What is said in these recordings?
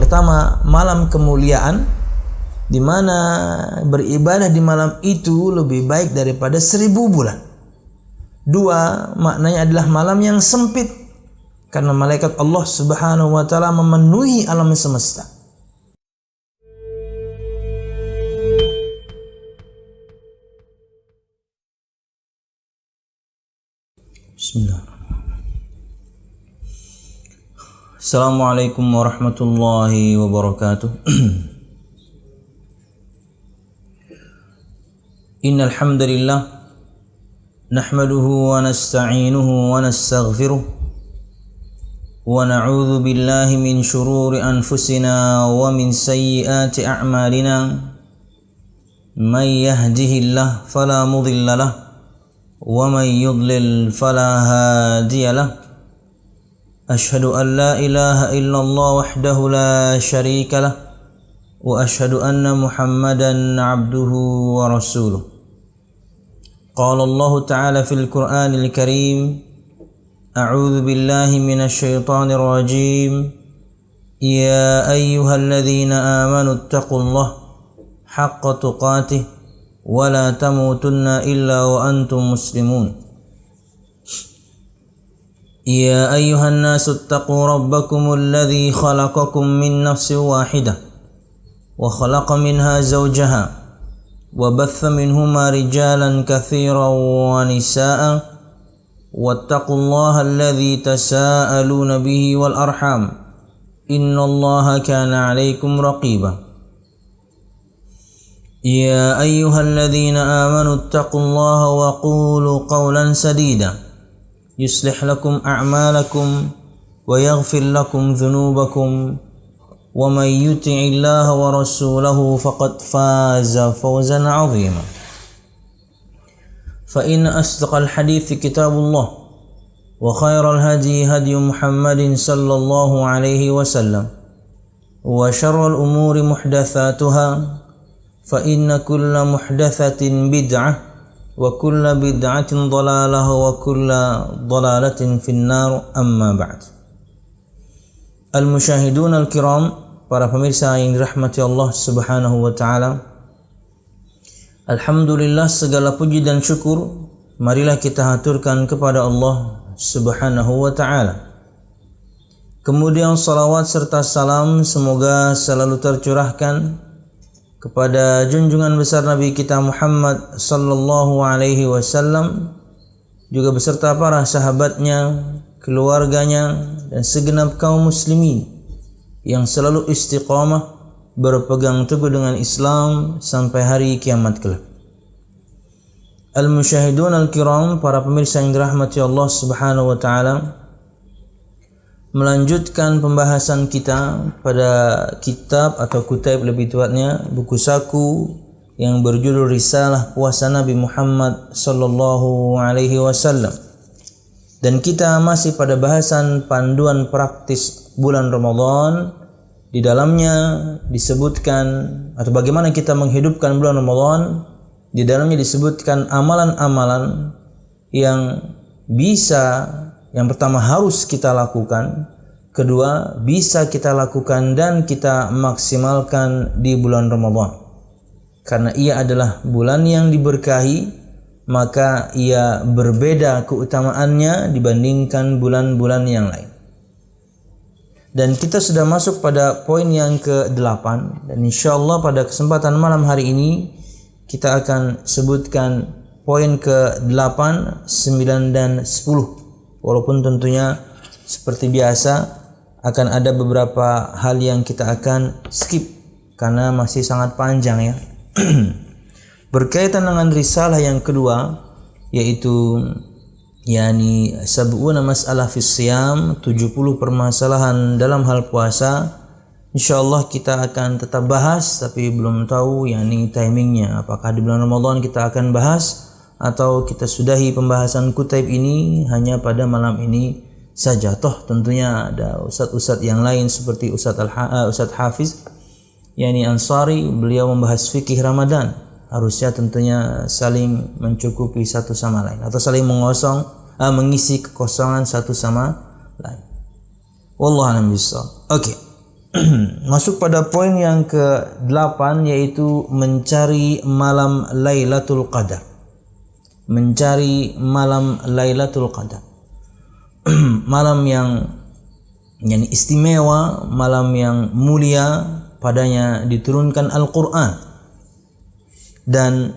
pertama, malam kemuliaan, di mana beribadah di malam itu lebih baik daripada 1000 bulan. 2, maknanya adalah malam yang sempit, karena malaikat Allah Subhanahu wa taala memenuhi alam semesta. Bismillah. Assalamualaikum warahmatullahi wabarakatuh. Innal hamdalillah nahmaduhu wa nasta'inuhu wa nastaghfiruh wa na'udzu billahi min shururi anfusina wa min sayyiati a'malina. May yahdihillahu fala mudilla lahu wa may yudlil fala hadiya lahu. Ashhadu an la ilaha illallah wahdahu la syarika lah wa ashhadu anna Muhammadan abduhu wa rasuluh. Qala Allah ta'ala fil Qur'anil Karim, a'udzu billahi minasy syaithanir rajim. Ya ayyuhalladzina amanu taqullaha haqqa tuqatih wa la tamutunna illa wa antum muslimun. يا أيها الناس اتقوا ربكم الذي خلقكم من نفس واحدة وخلق منها زوجها وبث منهما رجالا كثيرا ونساء واتقوا الله الذي تساءلون به والأرحام إن الله كان عليكم رقيبا يا أيها الذين آمنوا اتقوا الله وقولوا قولا سديدا يصلح لكم أعمالكم ويغفر لكم ذنوبكم ومن يطع الله ورسوله فقد فاز فوزا عظيما. فإن أصدق الحديث كتاب الله وخير الهدي هدي محمد صلى الله عليه وسلم وشر الأمور محدثاتها فإن كل محدثة بدعة wa kullu bid'atin dhalalah wa kullu dhalalatin finnar, amma ba'd. Al-musyahidun al-kiram, para pemirsa yang dirahmati Allah Subhanahu wa taala, alhamdulillah, segala puji dan syukur marilah kita haturkan kepada Allah Subhanahu wa taala. Kemudian salawat serta salam semoga selalu tercurahkan kepada junjungan besar Nabi kita Muhammad sallallahu alaihi wasallam, juga beserta para sahabatnya, keluarganya, dan segenap kaum muslimin yang selalu istiqamah berpegang teguh dengan Islam sampai hari kiamat kelak. Al-musyahidun al-kiram, para pemirsa yang dirahmati Allah Subhanahu wa taala, melanjutkan pembahasan kita pada kitab atau kutaib, lebih tepatnya buku saku yang berjudul Risalah Puasa Nabi Muhammad sallallahu alaihi wasallam. Dan kita masih pada bahasan panduan praktis bulan Ramadan. Di dalamnya disebutkan atau bagaimana kita menghidupkan bulan Ramadan. Di dalamnya disebutkan amalan-amalan yang bisa, yang pertama harus kita lakukan, kedua bisa kita lakukan dan kita maksimalkan di bulan Ramadan. Karena ia adalah bulan yang diberkahi, maka ia berbeda keutamaannya dibandingkan bulan-bulan yang lain. Dan kita sudah masuk pada poin yang ke-8, dan insyaallah pada kesempatan malam hari ini kita akan sebutkan poin ke-8, 9 dan 10. Walaupun tentunya seperti biasa akan ada beberapa hal yang kita akan skip karena masih sangat panjang ya. Berkaitan dengan risalah yang kedua, yaitu sab'una mas'alah fis siyam, 70 permasalahan dalam hal puasa. Insyaallah kita akan tetap bahas, tapi belum tahu timingnya, apakah di bulan Ramadan kita akan bahas atau kita sudahi pembahasan kutaib ini hanya pada malam ini saja. Toh tentunya ada ustadz-ustadz yang lain seperti Ustadz Hafiz Ansari, beliau membahas fikih Ramadan. Harusnya tentunya saling mencukupi satu sama lain atau saling mengisi kekosongan satu sama lain. Wallahu a'lam bishawab. Oke. masuk pada poin yang ke-8, yaitu mencari malam Lailatul Qadar. Mencari malam Lailatul Qadar. Malam yang istimewa, malam yang mulia, padanya diturunkan Al-Quran. Dan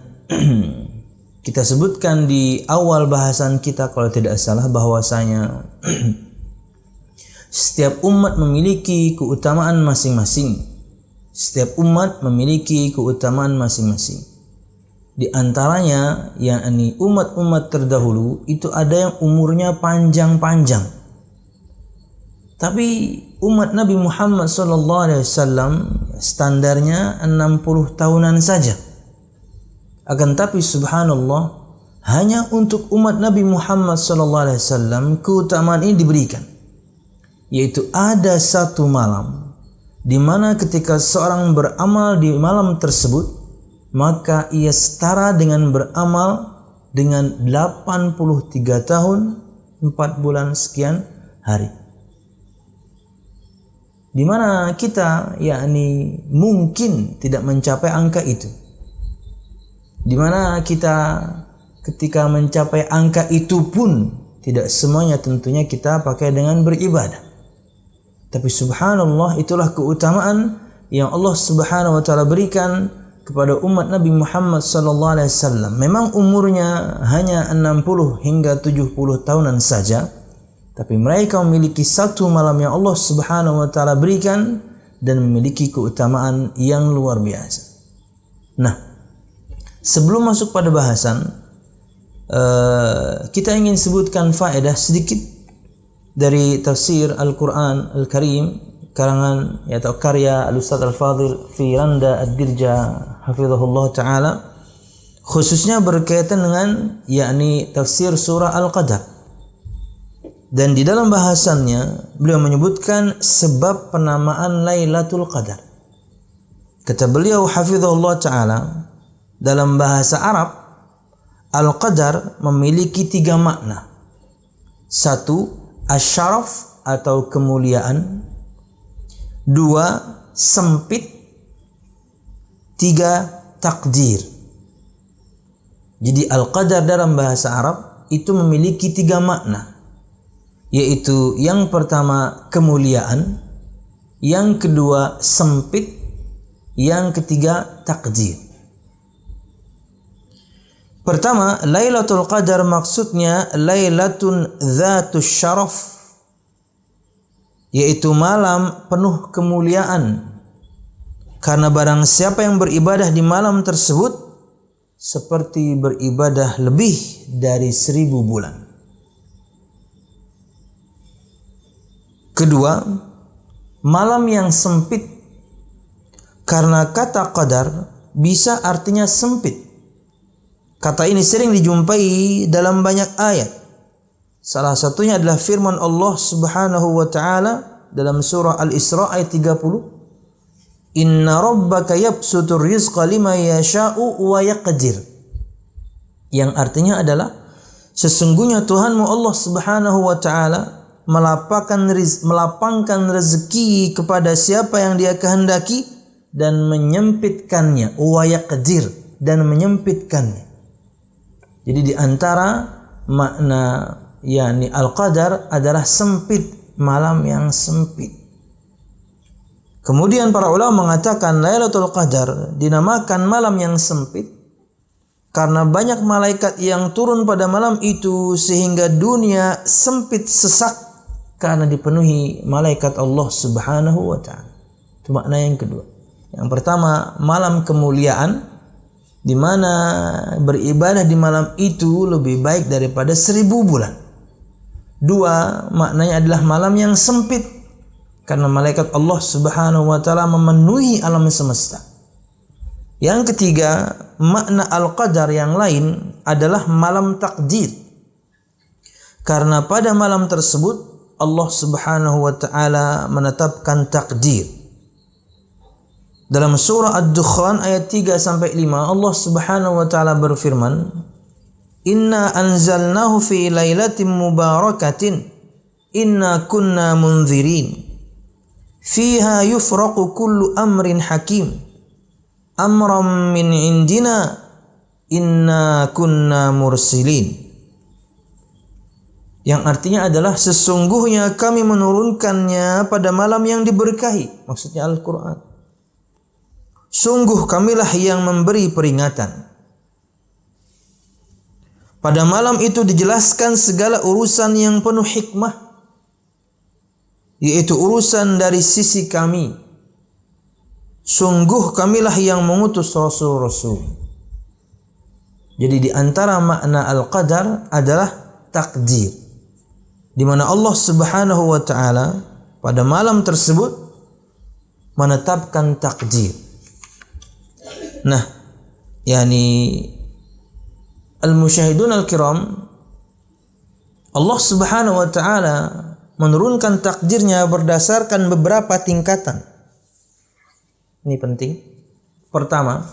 kita sebutkan di awal bahasan kita kalau tidak salah bahwasanya setiap umat memiliki keutamaan masing-masing. Setiap umat memiliki keutamaan masing-masing. Di antaranya yakni umat-umat terdahulu itu ada yang umurnya panjang-panjang. Tapi umat Nabi Muhammad SAW standarnya 60 tahunan saja. Akan tapi subhanallah, hanya untuk umat Nabi Muhammad SAW keutamaan ini diberikan. Yaitu ada satu malam di mana ketika seorang beramal di malam tersebut, maka ia setara dengan beramal dengan 83 tahun 4 bulan sekian hari. Di mana kita yakni mungkin tidak mencapai angka itu. Di mana kita ketika mencapai angka itu pun tidak semuanya tentunya kita pakai dengan beribadah. Tapi subhanallah, itulah keutamaan yang Allah Subhanahu wa taala berikan kepada umat Nabi Muhammad SAW. Memang umurnya hanya 60 hingga 70 tahunan saja, tapi mereka memiliki satu malam yang Allah Subhanahu wa taala berikan dan memiliki keutamaan yang luar biasa. Nah, sebelum masuk pada bahasan, kita ingin sebutkan faedah sedikit dari tafsir Al-Quran Al-Karim karangan atau karya Al-Ustaz Al-Fadhil Firanda Ad-Dirja hafizahullah ta'ala, khususnya berkaitan dengan yakni tafsir surah Al-Qadar. Dan di dalam bahasannya beliau menyebutkan sebab penamaan Lailatul Qadar. Kata beliau hafizahullah ta'ala, dalam bahasa Arab Al-Qadar memiliki 3 makna. 1, asyaraf atau kemuliaan. 2, sempit. 3, takdir. Jadi Al-Qadar dalam bahasa Arab itu memiliki 3 makna, yaitu yang pertama kemuliaan, yang kedua sempit, yang ketiga takdir. Pertama, Lailatul Qadar maksudnya Lailatun Dzatus Syaraf, yaitu malam penuh kemuliaan. Karena barang siapa yang beribadah di malam tersebut seperti beribadah lebih dari 1000 bulan. Kedua, malam yang sempit. Karena kata qadar bisa artinya sempit. Kata ini sering dijumpai dalam banyak ayat. Salah satunya adalah firman Allah Subhanahu wa taala dalam surah Al-Isra ayat 30. Inna rabbaka yabsutur rizqa liman yasha'u wa yaqdir. Yang artinya adalah sesungguhnya Tuhanmu Allah Subhanahu wa taala melapangkan rezeki kepada siapa yang Dia kehendaki dan menyempitkannya, wa yaqdir, dan menyempitkannya. Jadi di antara makna yakni Al-Qadar adalah sempit, malam yang sempit. Kemudian para ulama mengatakan Lailatul Qadar dinamakan malam yang sempit karena banyak malaikat yang turun pada malam itu sehingga dunia sempit sesak karena dipenuhi malaikat Allah Subhanahu wa taala. Itu makna yang kedua. Yang pertama, malam kemuliaan, di mana beribadah di malam itu lebih baik daripada 1000 bulan. 2, maknanya adalah malam yang sempit karena malaikat Allah Subhanahu wa taala memenuhi alam semesta. Yang ketiga, makna Al-Qadar yang lain adalah malam takdir. Karena pada malam tersebut Allah Subhanahu wa taala menetapkan takdir. Dalam surah Ad-Dukhan ayat 3 sampai 5 Allah Subhanahu wa taala berfirman, "Inna anzalnahu fi lailatin mubarakatin inna kunna munzirin fiha yufraqu kullu amrin hakim amran min indina inna kunna mursilin. Yang artinya adalah sesungguhnya kami menurunkannya pada malam yang diberkahi, maksudnya Al-Quran. Sungguh kamilah yang memberi peringatan. Pada malam itu dijelaskan segala urusan yang penuh hikmah, yaitu urusan dari sisi kami. Sungguh kamilah yang mengutus rasul-rasul. Jadi di antara makna al-qadar adalah takdir, di mana Allah Subhanahu wa taala pada malam tersebut menetapkan takdir. Nah, al-musyahidun al-kiram, Allah Subhanahu wa taala menurunkan takdirnya berdasarkan beberapa tingkatan. Ini penting. Pertama,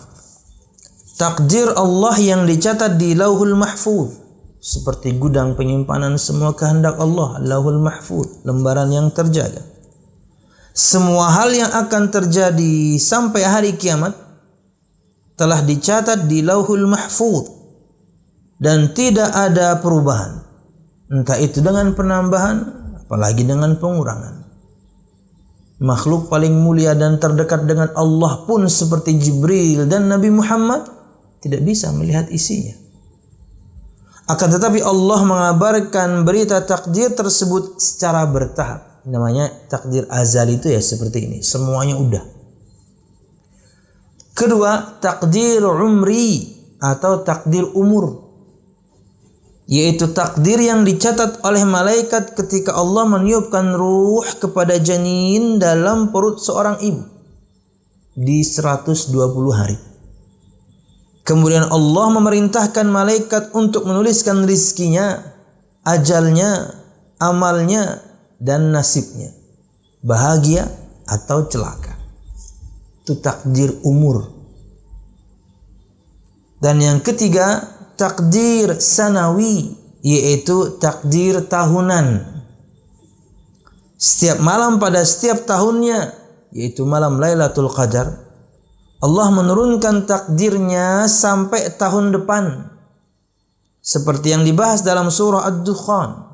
takdir Allah yang dicatat di Lauhul Mahfuz, seperti gudang penyimpanan semua kehendak Allah, Lauhul Mahfuz, lembaran yang terjaga. Semua hal yang akan terjadi sampai hari kiamat telah dicatat di Lauhul Mahfuz dan tidak ada perubahan, entah itu dengan penambahan apalagi dengan pengurangan. Makhluk paling mulia dan terdekat dengan Allah pun seperti Jibril dan Nabi Muhammad tidak bisa melihat isinya. Akan tetapi Allah mengabarkan berita takdir tersebut secara bertahap. Namanya takdir azali itu ya seperti ini. Semuanya udah. Kedua, takdir umri atau takdir umur, yaitu takdir yang dicatat oleh malaikat ketika Allah meniupkan ruh kepada janin dalam perut seorang ibu di 120 hari. Kemudian Allah memerintahkan malaikat untuk menuliskan rizkinya, ajalnya, amalnya, dan nasibnya, bahagia atau celaka. Itu takdir umur. Dan yang ketiga, takdir sanawi, yaitu takdir tahunan. Setiap malam pada setiap tahunnya, yaitu malam Lailatul Qadar, Allah menurunkan takdirnya sampai tahun depan. Seperti yang dibahas dalam surah Ad-Dukhan.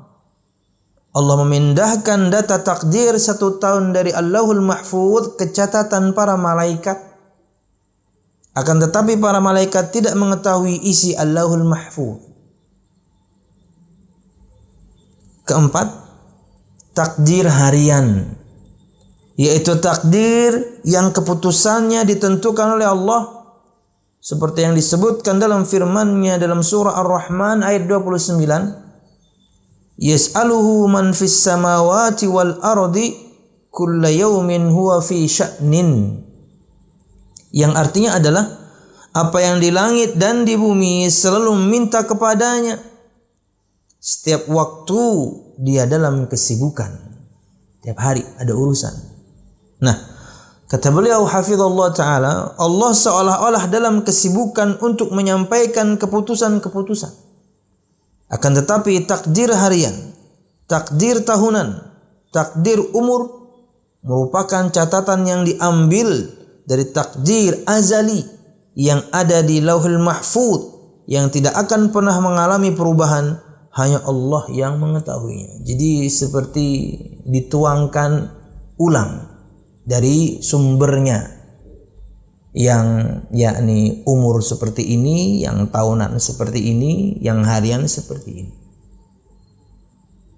Allah memindahkan data takdir 1 tahun dari Allahul Mahfuz ke catatan para malaikat. Akan tetapi para malaikat tidak mengetahui isi Allahul Mahfuz. Keempat, takdir harian, yaitu takdir yang keputusannya ditentukan oleh Allah, seperti yang disebutkan dalam firman-Nya dalam surah Ar-Rahman ayat 29, yas'aluhu man fis samawati wal ardi kulla yawmin huwa fi sya'nin, yang artinya adalah apa yang di langit dan di bumi selalu meminta kepadanya, setiap waktu dia dalam kesibukan, tiap hari ada urusan. Nah, kata beliau hafizallahu ta'ala, Allah seolah-olah dalam kesibukan untuk menyampaikan keputusan-keputusan. Akan tetapi takdir harian, takdir tahunan, takdir umur merupakan catatan yang diambil dari takdir azali yang ada di Lauhul Mahfuz, yang tidak akan pernah mengalami perubahan, hanya Allah yang mengetahuinya. Jadi seperti dituangkan ulang dari sumbernya, yang yakni umur seperti ini, yang tahunan seperti ini, yang harian seperti ini.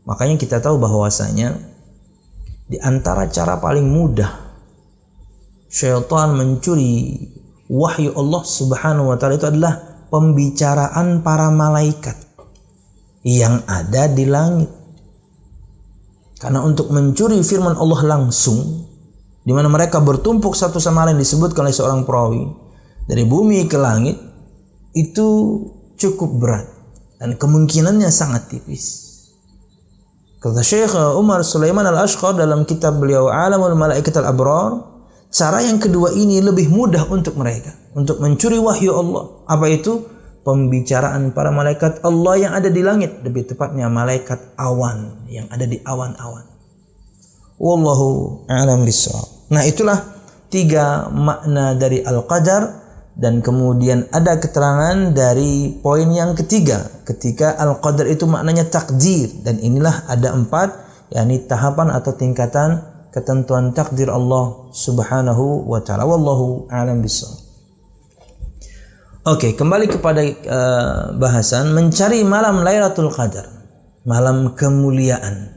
Makanya kita tahu bahwasanya di antara cara paling mudah syaitan mencuri wahyu Allah Subhanahu wa taala itu adalah pembicaraan para malaikat yang ada di langit. Karena untuk mencuri firman Allah langsung, di mana mereka bertumpuk satu sama lain, disebutkan oleh seorang perawi, dari bumi ke langit, itu cukup berat dan kemungkinannya sangat tipis. Kata Syekh Umar Sulaiman Al-Ashqar dalam kitab beliau Alamul Malaikat Al-Abrar, cara yang kedua ini lebih mudah untuk mereka untuk mencuri wahyu Allah. Apa itu? Pembicaraan para malaikat Allah yang ada di langit, lebih tepatnya malaikat awan yang ada di awan-awan. Wallahu a'lam bishawab. Nah, itulah 3 makna dari al-qadar, dan kemudian ada keterangan dari poin yang ketiga ketika al-qadar itu maknanya takdir, dan inilah ada 4, yakni tahapan atau tingkatan ketentuan takdir Allah Subhanahu wa taala. Wallahu a'lam bishawab. Oke, kembali kepada bahasan mencari malam Lailatul Qadar, malam kemuliaan.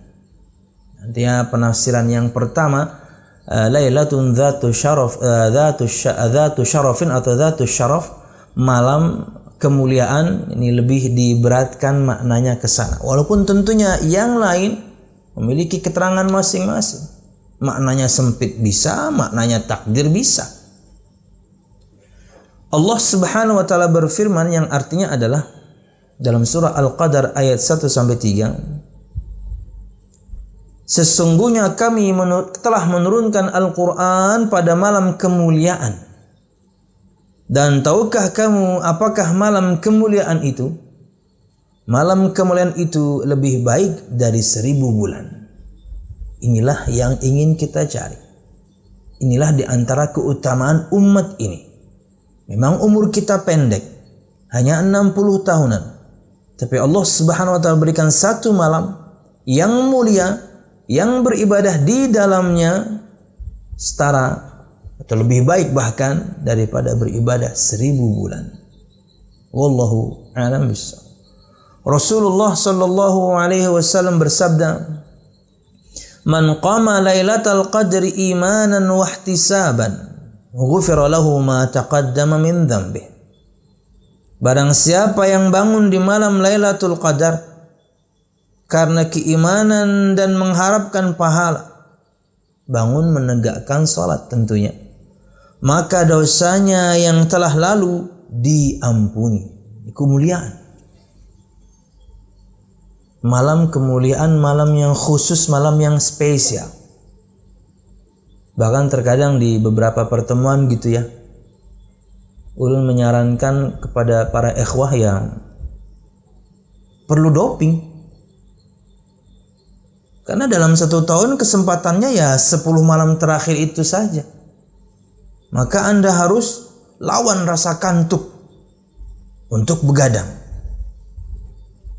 Nantinya penafsiran yang pertama, Lailatun dzatu syaraf, dzatu syarafin atau dzatu syaraf, malam kemuliaan. Ini lebih diberatkan maknanya ke sana. Walaupun tentunya yang lain memiliki keterangan masing-masing. Maknanya sempit bisa, maknanya takdir bisa. Allah Subhanahu wa taala berfirman yang artinya adalah dalam surah Al-Qadar ayat 1 sampai 3. Sesungguhnya kami telah menurunkan Al-Qur'an pada malam kemuliaan. Dan tahukah kamu apakah malam kemuliaan itu? Malam kemuliaan itu lebih baik dari 1000 bulan. Inilah yang ingin kita cari. Inilah di antara keutamaan umat ini. Memang umur kita pendek, hanya 60 tahunan. Tapi Allah Subhanahu wa taala berikan satu malam yang mulia, yang beribadah di dalamnya setara atau lebih baik bahkan daripada beribadah 1000 bulan. Wallahu a'lam bishawab. Rasulullah sallallahu alaihi wasallam bersabda, "Man qama lailatal qadri imanan wa ihtisaban, ghufira lahu ma taqaddama min dhanbih." Barang siapa yang bangun di malam Lailatul Qadar karena keimanan dan mengharapkan pahala, bangun menegakkan salat tentunya, maka dosanya yang telah lalu diampuni. Kemuliaan. Malam kemuliaan, malam yang khusus, malam yang spesial. Bahkan terkadang di beberapa pertemuan gitu ya, ulun menyarankan kepada para ikhwah yang perlu doping. Karena dalam 1 tahun kesempatannya ya 10 malam terakhir itu saja. Maka Anda harus lawan rasa kantuk untuk begadang.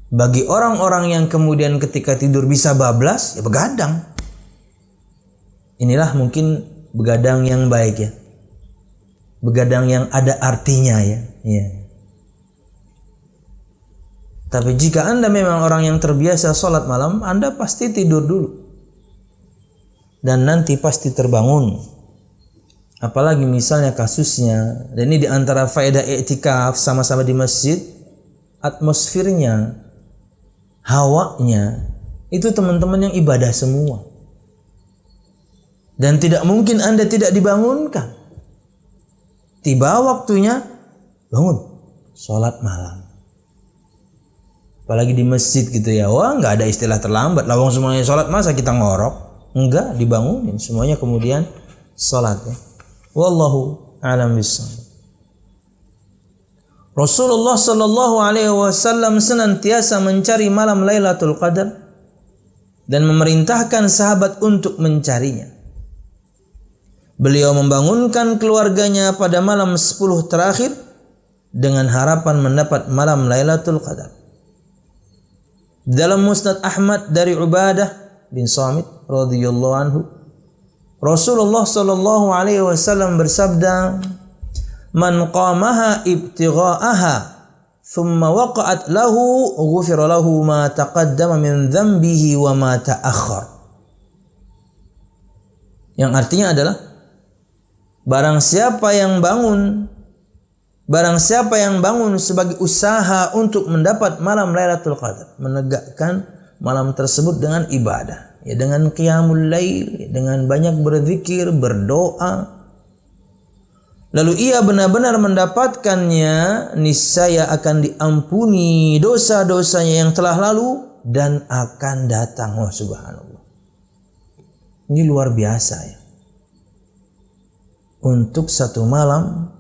Bagi orang-orang yang kemudian ketika tidur bisa bablas, ya begadang. Inilah mungkin begadang yang baik ya. Begadang yang ada artinya ya. Tapi jika Anda memang orang yang terbiasa sholat malam, Anda pasti tidur dulu. Dan nanti pasti terbangun. Apalagi misalnya kasusnya, dan ini diantara faedah i'tikaf sama-sama di masjid, atmosfernya, hawanya, itu teman-teman yang ibadah semua. Dan tidak mungkin Anda tidak dibangunkan. Tiba waktunya, bangun, sholat malam. Apalagi di masjid gitu ya, wah nggak ada istilah terlambat. Lawang semuanya sholat, masa kita ngorok? Enggak, dibangunin semuanya kemudian sholat ya. Wallahu a'lam bishawab. Rasulullah sallallahu alaihi wasallam senantiasa mencari malam Lailatul Qadar dan memerintahkan sahabat untuk mencarinya. Beliau membangunkan keluarganya pada malam 10 terakhir dengan harapan mendapat malam Lailatul Qadar. Dalam Musnad Ahmad dari Ubadah bin Samit radhiyallahu anhu, Rasulullah sallallahu alaihi wasallam bersabda, "Man qamaha ibtigha'aha thumma waqa'at lahu ghufira lahu ma taqaddama min dhanbihi wa ma ta'akhkhar." Yang artinya adalah barang siapa yang bangun sebagai usaha untuk mendapat malam Lailatul Qadar, menegakkan malam tersebut dengan ibadah, ya dengan qiyamul lail, dengan banyak berzikir, berdoa, lalu ia benar-benar mendapatkannya, niscaya akan diampuni dosa-dosanya yang telah lalu dan akan datang. Oh subhanallah. Ini luar biasa ya. Untuk 1 malam,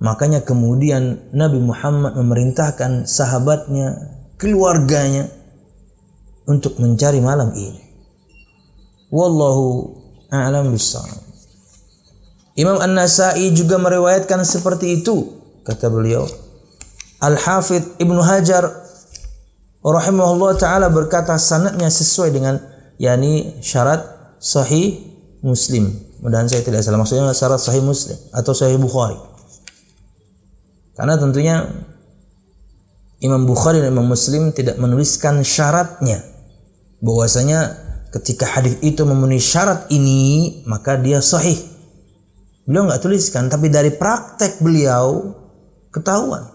makanya kemudian Nabi Muhammad memerintahkan sahabatnya, keluarganya untuk mencari malam ini. Wallahu a'lam bishawab. Imam An-Nasa'i juga meriwayatkan seperti itu, kata beliau. Al-Hafidh Ibnu Hajar rahimahullah taala berkata sanadnya sesuai dengan syarat sahih Muslim. Mudah-mudahan saya tidak salah, maksudnya syarat sahih Muslim atau sahih Bukhari. Karena tentunya Imam Bukhari dan Imam Muslim tidak menuliskan syaratnya, bahwasanya ketika hadis itu memenuhi syarat ini maka dia sahih. Beliau nggak tuliskan, tapi dari praktek beliau ketahuan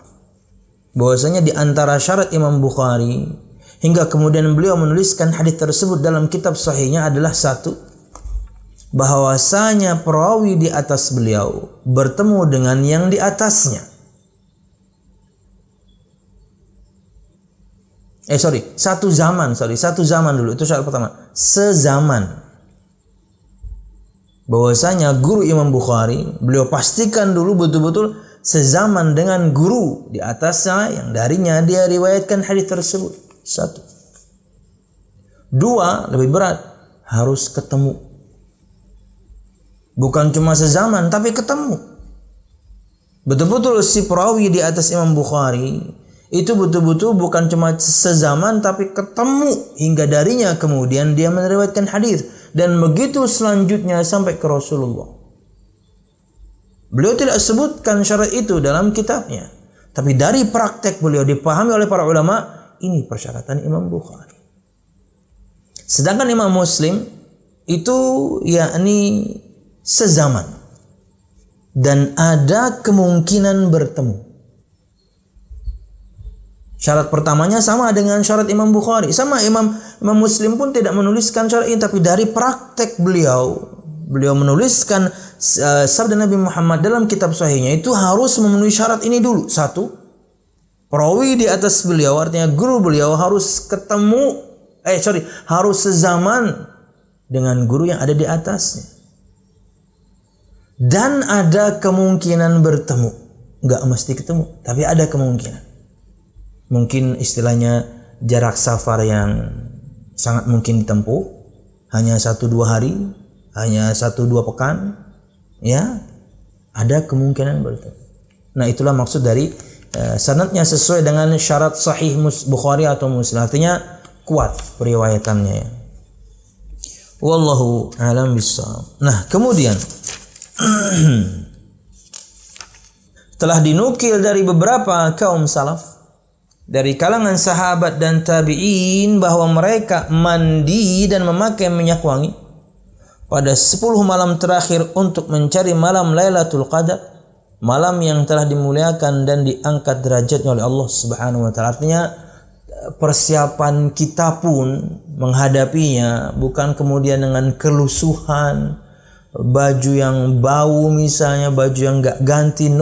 bahwasanya di antara syarat Imam Bukhari hingga kemudian beliau menuliskan hadis tersebut dalam kitab sahihnya adalah satu, bahwasanya perawi di atas beliau bertemu dengan yang di atasnya. Satu zaman dulu, itu syarat pertama. Sezaman. Bahwasanya guru Imam Bukhari, beliau pastikan dulu betul-betul sezaman dengan guru di atasnya yang darinya dia riwayatkan hadis tersebut. Satu. Dua, lebih berat, harus ketemu. Bukan cuma sezaman, tapi ketemu. Betul-betul si perawi di atas Imam Bukhari itu betul-betul bukan cuma sezaman, tapi ketemu hingga darinya kemudian dia meriwayatkan hadis, dan begitu selanjutnya sampai ke Rasulullah. Beliau tidak sebutkan syarat itu dalam kitabnya, tapi dari praktek beliau dipahami oleh para ulama, ini persyaratan Imam Bukhari. Sedangkan Imam Muslim itu sezaman dan ada kemungkinan bertemu. Syarat pertamanya sama dengan syarat Imam Bukhari. Sama Imam Muslim pun tidak menuliskan syarat ini, tapi dari praktek beliau menuliskan sabda Nabi Muhammad dalam kitab sahihnya itu harus memenuhi syarat ini dulu. Satu, perawi di atas beliau, artinya guru beliau harus harus sezaman dengan guru yang ada di atasnya. Dan ada kemungkinan bertemu. Enggak mesti ketemu, tapi ada kemungkinan. Mungkin istilahnya jarak safar yang sangat mungkin ditempuh, hanya 1-2 hari, hanya 1-2 pekan, ada kemungkinan bertemu. Nah, itulah maksud dari sanadnya sesuai dengan syarat sahih Bukhari atau Muslim, artinya kuat periwayatannya. Wallahu a'lam bishawab. Nah, kemudian telah dinukil dari beberapa kaum salaf dari kalangan sahabat dan tabi'in bahwa mereka mandi dan memakai minyak wangi pada 10 malam terakhir untuk mencari malam Lailatul Qadar, malam yang telah dimuliakan dan diangkat derajatnya oleh Allah Subhanahu wa taala. Artinya persiapan kita pun menghadapinya bukan kemudian dengan kelusuhan, baju yang bau misalnya, baju yang enggak ganti,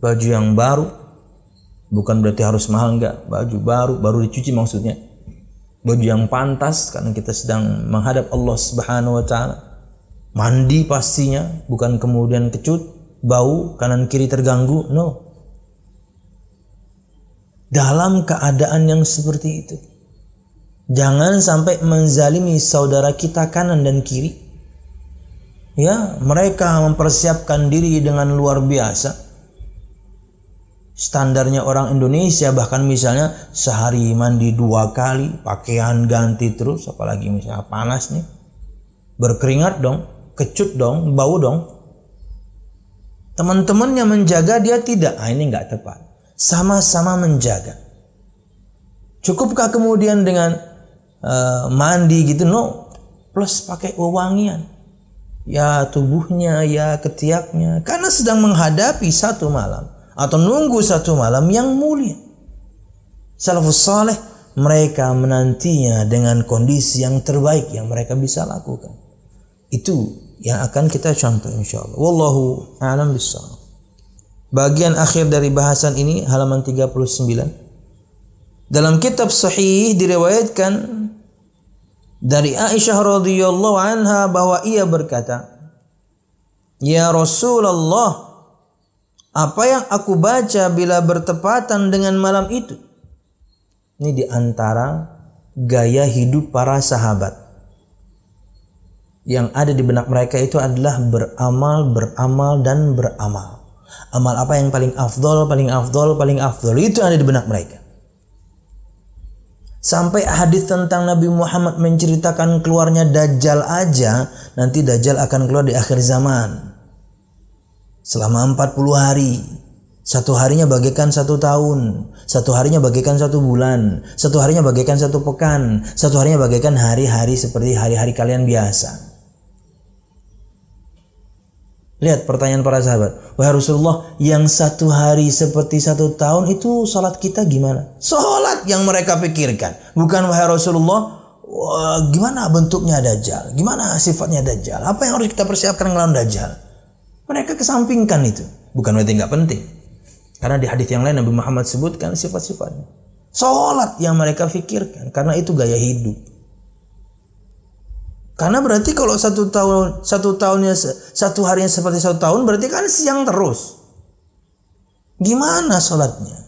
baju yang baru. Bukan berarti harus mahal, enggak. Baju baru dicuci maksudnya. Baju yang pantas karena kita sedang menghadap Allah Subhanahu wa taala. Mandi pastinya, bukan kemudian kecut, bau, kanan kiri terganggu, Dalam keadaan yang seperti itu, jangan sampai menzalimi saudara kita kanan dan kiri. Mereka mempersiapkan diri dengan luar biasa. Standarnya orang Indonesia bahkan misalnya sehari mandi 2 kali, pakaian ganti terus, apalagi misalnya panas nih, berkeringat dong, kecut dong, bau dong. Teman-temannya menjaga, dia tidak. Ini enggak tepat. Sama-sama menjaga. Cukupkah kemudian dengan mandi gitu? Plus pakai wewangian. Ya tubuhnya, ya ketiaknya, karena sedang menghadapi satu malam atau nunggu satu malam yang mulia. Salafus saleh mereka menantinya dengan kondisi yang terbaik yang mereka bisa lakukan. Itu yang akan kita contoh insyaallah. Wallahu a'lam bishawab. Bagian akhir dari bahasan ini halaman 39. Dalam kitab sahih diriwayatkan dari Aisyah radhiyallahu anha bahwa ia berkata, "Ya Rasulullah, apa yang aku baca bila bertepatan dengan malam itu?" Ini di antara gaya hidup para sahabat. Yang ada di benak mereka itu adalah beramal, beramal, dan beramal. Amal apa yang paling afdol, paling afdol, paling afdol, itu ada di benak mereka. Sampai hadis tentang Nabi Muhammad menceritakan keluarnya Dajjal aja, nanti Dajjal akan keluar di akhir zaman. Selama 40 hari. Satu harinya bagaikan 1 tahun. Satu harinya bagaikan 1 bulan. Satu harinya bagaikan 1 pekan. Satu harinya bagaikan hari-hari seperti hari-hari kalian biasa. Lihat pertanyaan para sahabat. Wahai Rasulullah, yang 1 hari seperti 1 tahun itu salat kita gimana? Salat yang mereka pikirkan. Bukan wahai Rasulullah, gimana bentuknya Dajjal? Gimana sifatnya Dajjal? Apa yang harus kita persiapkan ngelawan Dajjal? Mereka kesampingkan itu. Bukan berarti nggak penting. Karena di hadis yang lain Nabi Muhammad sebutkan sifat-sifatnya. Salat yang mereka pikirkan. Karena itu gaya hidup. Karena berarti kalau 1 harinya seperti 1 tahun, berarti kan siang terus. Gimana salatnya?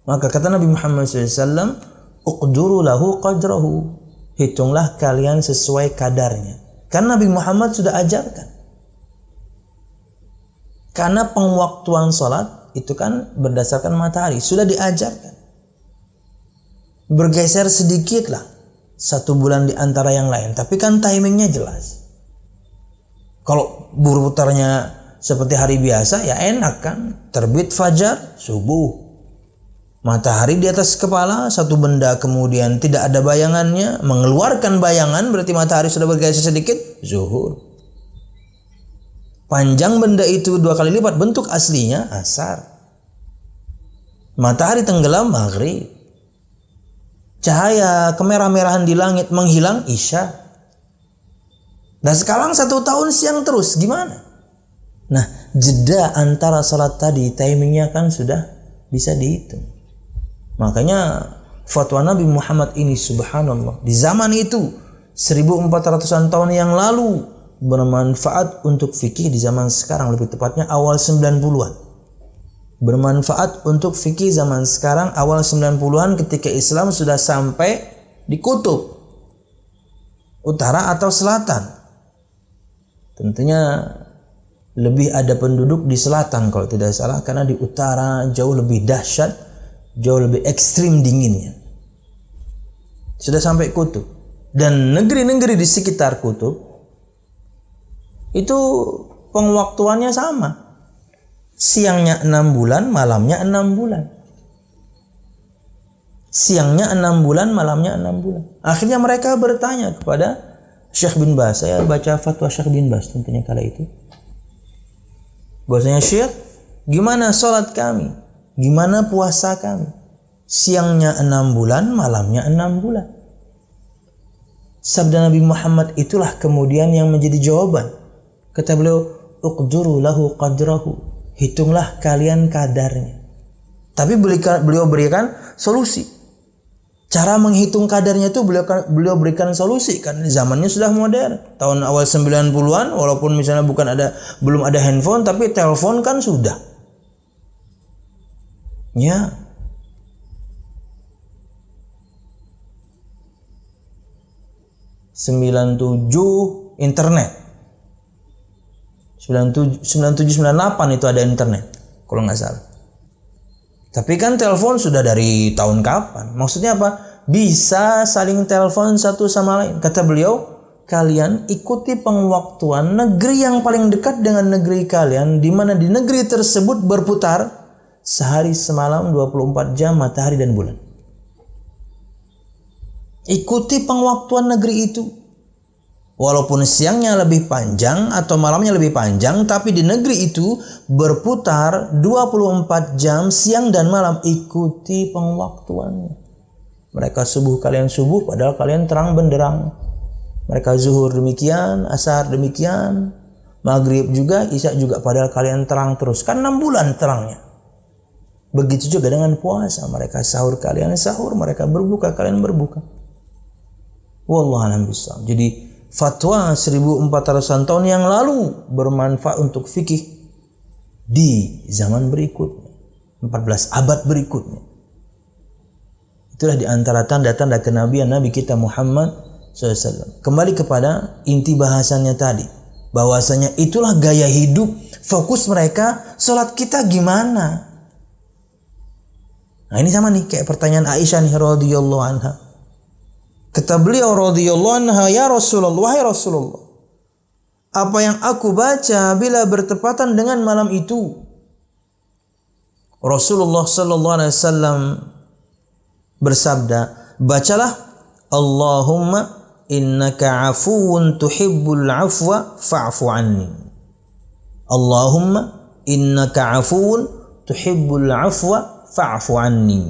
Maka kata Nabi Muhammad SAW, uqduru lahu qadrahu. Hitunglah kalian sesuai kadarnya. Karena Nabi Muhammad sudah ajarkan. Karena pengwaktuan salat itu kan berdasarkan matahari. Sudah diajarkan. Bergeser sedikit lah. 1 bulan di antara yang lain. Tapi kan timingnya jelas. Kalau berputarnya seperti hari biasa, ya enak kan. Terbit fajar, subuh. Matahari di atas kepala, satu benda kemudian tidak ada bayangannya. Mengeluarkan bayangan, berarti matahari sudah bergeser sedikit, zuhur. Panjang benda itu 2 kali lipat bentuk aslinya, asar. Matahari tenggelam, maghrib. Cahaya kemerah-merahan di langit menghilang, isya. Dan sekarang 1 tahun siang terus, gimana? Nah, jeda antara salat tadi, timingnya kan sudah bisa dihitung. Makanya fatwa Nabi Muhammad ini subhanallah, di zaman itu 1400-an tahun yang lalu, bermanfaat untuk fikih di zaman sekarang, lebih tepatnya awal 90-an. Bermanfaat untuk fikih zaman sekarang awal 90-an ketika Islam sudah sampai di kutub utara atau selatan. Tentunya lebih ada penduduk di selatan kalau tidak salah, karena di utara jauh lebih dahsyat, jauh lebih ekstrim dinginnya. Sudah sampai kutub. Dan negeri-negeri di sekitar kutub itu pengwaktuannya sama. Siangnya 6 bulan, malamnya 6 bulan. Siangnya 6 bulan, malamnya 6 bulan. Akhirnya mereka bertanya kepada Syekh bin Baz. Saya baca fatwa Syekh bin Baz tentunya kala itu. Bahwasanya Syekh, gimana sholat kami? Gimana puasa kami? Siangnya 6 bulan, malamnya 6 bulan. Sabda Nabi Muhammad itulah kemudian yang menjadi jawaban. Kata beliau, uqduru lahu qadrahu. Hitunglah kalian kadarnya. Tapi beliau berikan solusi. Cara menghitung kadarnya itu beliau berikan solusi. Karena zamannya sudah modern. Tahun awal 90-an, walaupun misalnya belum ada handphone, tapi telepon kan sudah. Ya. '97 internet. 97-98 itu ada internet kalau nggak salah. Tapi kan telepon sudah dari tahun kapan? Maksudnya apa? Bisa saling telepon satu sama lain. Kata beliau, kalian ikuti pengwaktuan negeri yang paling dekat dengan negeri kalian, di mana di negeri tersebut berputar sehari semalam 24 jam matahari dan bulan. Ikuti pengwaktuan negeri itu. Walaupun siangnya lebih panjang atau malamnya lebih panjang, tapi di negeri itu berputar 24 jam siang dan malam. Ikuti pengwaktuannya. Mereka subuh, kalian subuh padahal kalian terang benderang. Mereka zuhur demikian, asar demikian, maghrib juga, isya juga padahal kalian terang terus. Kan 6 bulan terangnya. Begitu juga dengan puasa. Mereka sahur, kalian sahur. Mereka berbuka, kalian berbuka. Wallahu a'lam bishawab. Jadi fatwa 1400-an tahun yang lalu bermanfaat untuk fikih di zaman berikutnya, 14 abad berikutnya. Itulah di antara tanda-tanda kenabian Nabi kita Muhammad SAW. Kembali kepada inti bahasannya tadi, bahwasanya itulah gaya hidup. Fokus mereka, salat kita gimana? Nah, ini sama nih kayak pertanyaan Aisyah nih radhiyallahu anha. Kata beliau radhiyallahu anha, ya Rasulullah, wahai Rasulullah, apa yang aku baca bila bertepatan dengan malam itu? Rasulullah sallallahu alaihi wasallam bersabda, bacalah Allahumma innaka afuwun tuhibbul afwa fa'fu anni. Allahumma innaka afuwun tuhibbul afwa fa'fu anni.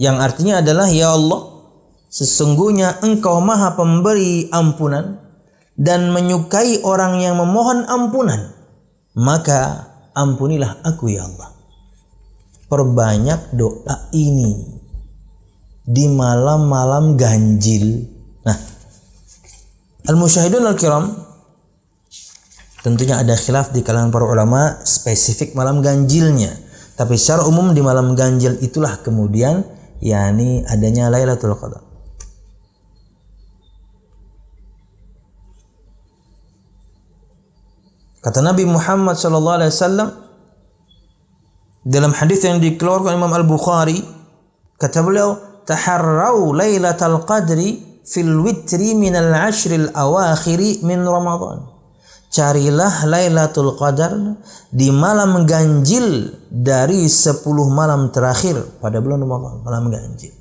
Yang artinya adalah, ya Allah, sesungguhnya Engkau Maha Pemberi ampunan dan menyukai orang yang memohon ampunan, maka ampunilah aku ya Allah. Perbanyak doa ini di malam-malam ganjil. Nah, al-musyahidun al-kiram, tentunya ada khilaf di kalangan para ulama spesifik malam ganjilnya. Tapi secara umum di malam ganjil itulah kemudian yakni adanya Lailatul Qadar. Kata Nabi Muhammad sallallahu alaihi wasallam dalam hadis yang dikeluarkan Imam Al-Bukhari, kata beliau, taharrau Lailatul Qadri fil witri minal ashril awakhiri min Ramadan. Carilah Lailatul Qadar di malam ganjil dari 10 malam terakhir pada bulan Ramadan, malam ganjil.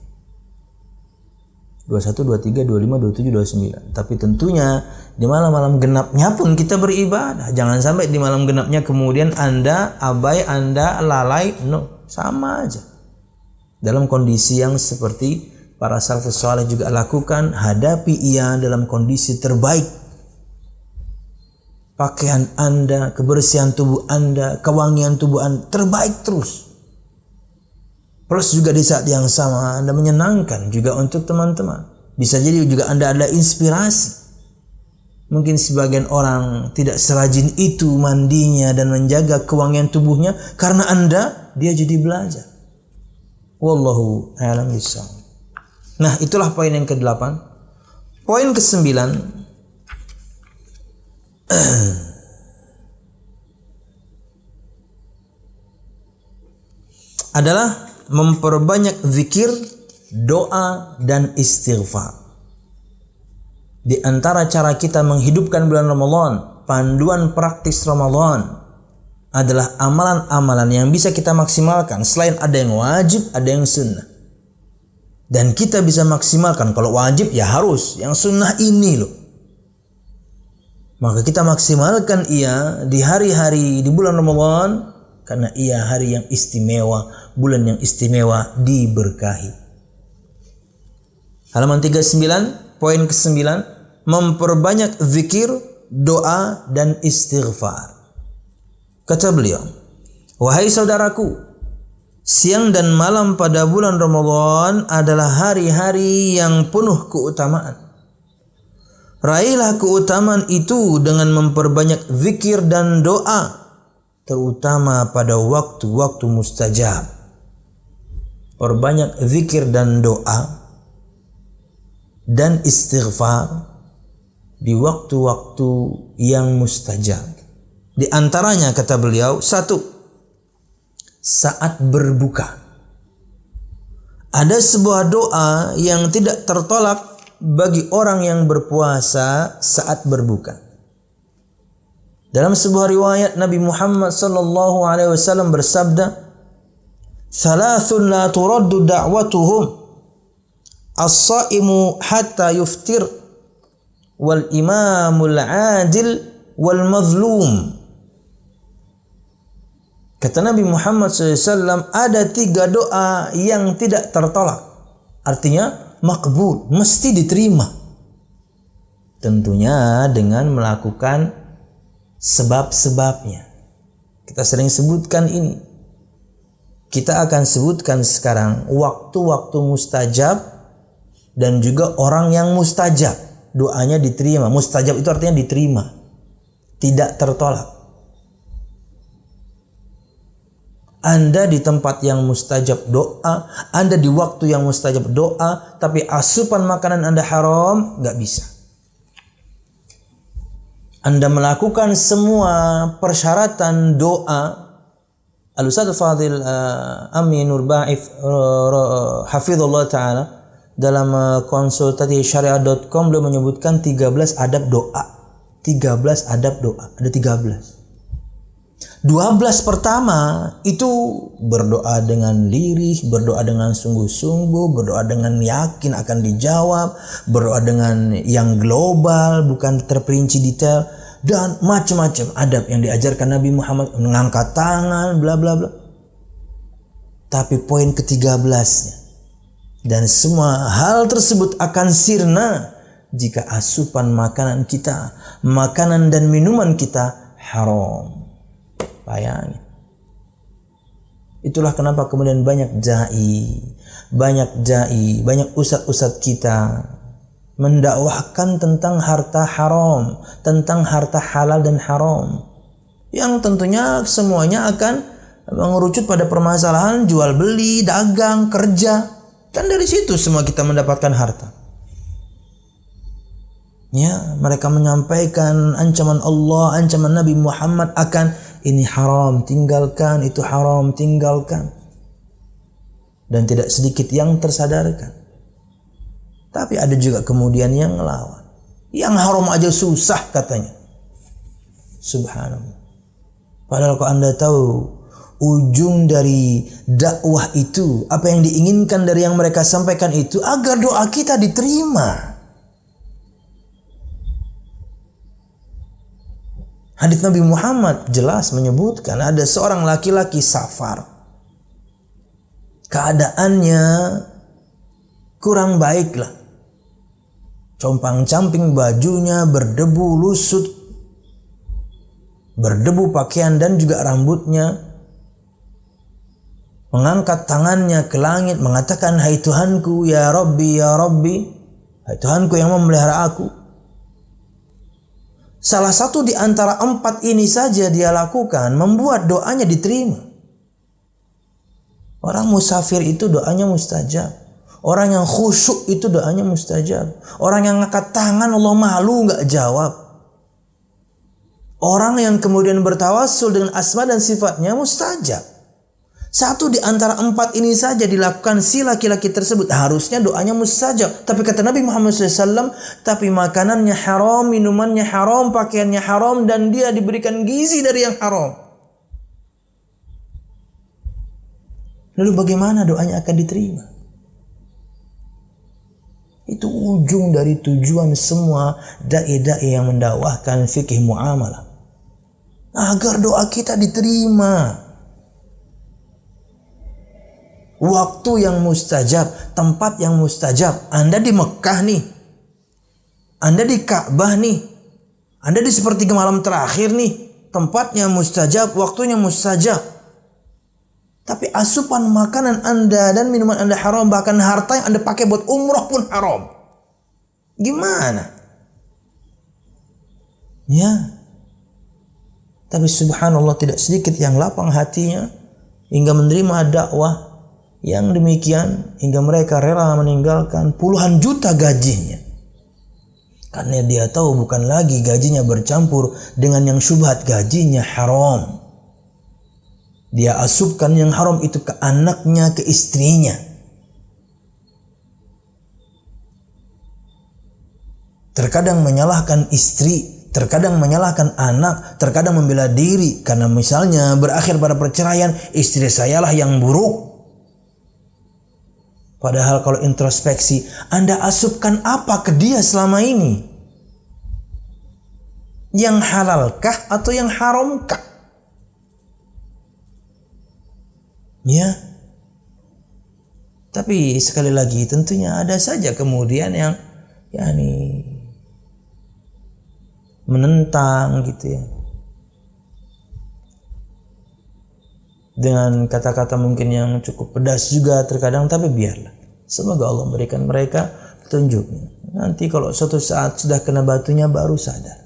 21, 23, 25, 27, 29. Tapi tentunya di malam-malam genapnya pun kita beribadah. Jangan sampai di malam genapnya kemudian Anda abai, Anda lalai. No, sama aja. Dalam kondisi yang seperti para salafus saleh juga lakukan, hadapi ia dalam kondisi terbaik. Pakaian Anda, kebersihan tubuh Anda, kewangian tubuh Anda terbaik terus. Plus juga di saat yang sama Anda menyenangkan juga untuk teman-teman. Bisa jadi juga Anda ada inspirasi. Mungkin sebagian orang tidak serajin itu mandinya dan menjaga kewangian tubuhnya, karena Anda dia jadi belajar. Wallahu a'lam bishawab. Nah, itulah poin yang ke-8. Poin ke-9 adalah memperbanyak zikir, doa, dan istighfar. Di antara cara kita menghidupkan bulan Ramadan, panduan praktis Ramadan adalah amalan-amalan yang bisa kita maksimalkan. Selain ada yang wajib, ada yang sunnah. Dan kita bisa maksimalkan. Kalau wajib ya harus, yang sunnah ini loh. Maka kita maksimalkan ia di hari-hari di bulan Ramadan, karena ia hari yang istimewa, bulan yang istimewa, diberkahi. Halaman 39, poin ke-9, memperbanyak zikir, doa, dan istighfar. Kata beliau, wahai saudaraku, siang dan malam pada bulan Ramadan adalah hari-hari yang penuh keutamaan. Raihlah keutamaan itu dengan memperbanyak zikir dan doa, terutama pada waktu-waktu mustajab. Perbanyak zikir dan doa dan istighfar di waktu-waktu yang mustajab. Di antaranya kata beliau, 1, saat berbuka. Ada sebuah doa yang tidak tertolak bagi orang yang berpuasa saat berbuka. Dalam sebuah riwayat Nabi Muhammad sallallahu alaihi wasallam bersabda, "Thalathun la turaddu da'watuhum, as-sha'imu hatta yuftir, wal imamul 'adil, wal mazlum." Kata Nabi Muhammad SAW, ada 3 doa yang tidak tertolak. Artinya makbul, mesti diterima. Tentunya dengan melakukan sebab-sebabnya. Kita sering sebutkan ini. Kita akan sebutkan sekarang waktu-waktu mustajab dan juga orang yang mustajab. Doanya diterima. Mustajab itu artinya diterima, tidak tertolak. Anda di tempat yang mustajab doa, Anda di waktu yang mustajab doa, tapi asupan makanan Anda haram, nggak bisa. Anda melakukan semua persyaratan doa. Al-Ustadz Fadil Amin Nurbaif hafizullah ta'ala dalam konsultasi syariah.com beliau menyebutkan 13 adab doa. 13 adab doa. Ada 13. 12 pertama itu berdoa dengan lirih, berdoa dengan sungguh-sungguh, berdoa dengan yakin akan dijawab, berdoa dengan yang global, bukan terperinci detail, dan macam-macam adab yang diajarkan Nabi Muhammad, mengangkat tangan, bla bla bla. Tapi poin ke-13-nya, dan semua hal tersebut akan sirna jika asupan makanan kita, makanan dan minuman kita haram. Bayangin. Itulah kenapa kemudian banyak ustadz kita mendakwahkan tentang harta haram, tentang harta halal dan haram, yang tentunya semuanya akan mengerucut pada permasalahan jual beli, dagang, kerja. Kan dari situ semua kita mendapatkan harta. Ya, mereka menyampaikan ancaman Allah, ancaman Nabi Muhammad akan ini haram, tinggalkan, itu haram, tinggalkan. Dan tidak sedikit yang tersadarkan. Tapi ada juga kemudian yang ngelawan. Yang haram aja susah katanya. Subhanallah. Padahal kalau Anda tahu ujung dari dakwah itu, apa yang diinginkan dari yang mereka sampaikan itu, agar doa kita diterima. Hadis Nabi Muhammad jelas menyebutkan ada seorang laki-laki safar. Keadaannya kurang baiklah. Compang-camping bajunya, berdebu lusut, berdebu pakaian dan juga rambutnya. Mengangkat tangannya ke langit mengatakan, "Hai Tuhanku, ya Rabbi, ya Rabbi." Hai Tuhanku yang memelihara aku. Salah satu di antara 4 ini saja dia lakukan, membuat doanya diterima. Orang musafir itu doanya mustajab. Orang yang khusyuk itu doanya mustajab. Orang yang ngangkat tangan Allah malu nggak jawab. Orang yang kemudian bertawassul dengan asma dan sifatnya mustajab. Satu di antara 4 ini saja dilakukan si laki-laki tersebut, harusnya doanya mustajab. Tapi kata Nabi Muhammad SAW, tapi makanannya haram, minumannya haram, pakaiannya haram, dan dia diberikan gizi dari yang haram. Lalu bagaimana doanya akan diterima? Itu ujung dari tujuan semua dai-dai yang mendakwahkan fikih muamalah. Agar doa kita diterima. Waktu yang mustajab, tempat yang mustajab. Anda di Mekah nih, Anda di Ka'bah nih, Anda di sepertiga malam terakhir nih, tempatnya mustajab, waktunya mustajab. Tapi asupan makanan Anda dan minuman Anda haram, bahkan harta yang Anda pakai buat umroh pun haram. Gimana? Ya. Tapi subhanallah tidak sedikit yang lapang hatinya hingga menerima dakwah yang demikian, hingga mereka rela meninggalkan puluhan juta gajinya. Karena dia tahu bukan lagi gajinya bercampur dengan yang syubhat, gajinya haram. Dia asupkan yang haram itu ke anaknya, ke istrinya. Terkadang menyalahkan istri, terkadang menyalahkan anak, terkadang membela diri. Karena misalnya berakhir pada perceraian, istri sayalah yang buruk. Padahal kalau introspeksi, Anda asupkan apa ke dia selama ini? Yang halalkah atau yang haramkah? Ya. Tapi sekali lagi tentunya ada saja kemudian yang menentang gitu ya. Dengan kata-kata mungkin yang cukup pedas juga terkadang, tapi biarlah. Semoga Allah memberikan mereka petunjuknya. Nanti kalau suatu saat sudah kena batunya baru sadar.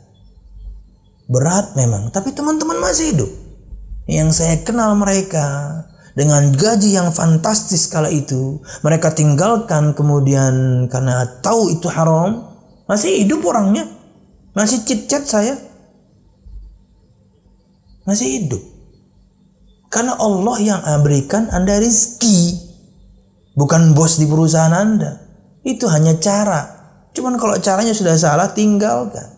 Berat memang, tapi teman-teman masih hidup. Yang saya kenal mereka dengan gaji yang fantastis kala itu, mereka tinggalkan kemudian karena tahu itu haram, masih hidup orangnya. Masih chit-chat saya. Masih hidup. Karena Allah yang berikan Anda rizki. Bukan bos di perusahaan Anda. Itu hanya cara. Cuman kalau caranya sudah salah, tinggalkan.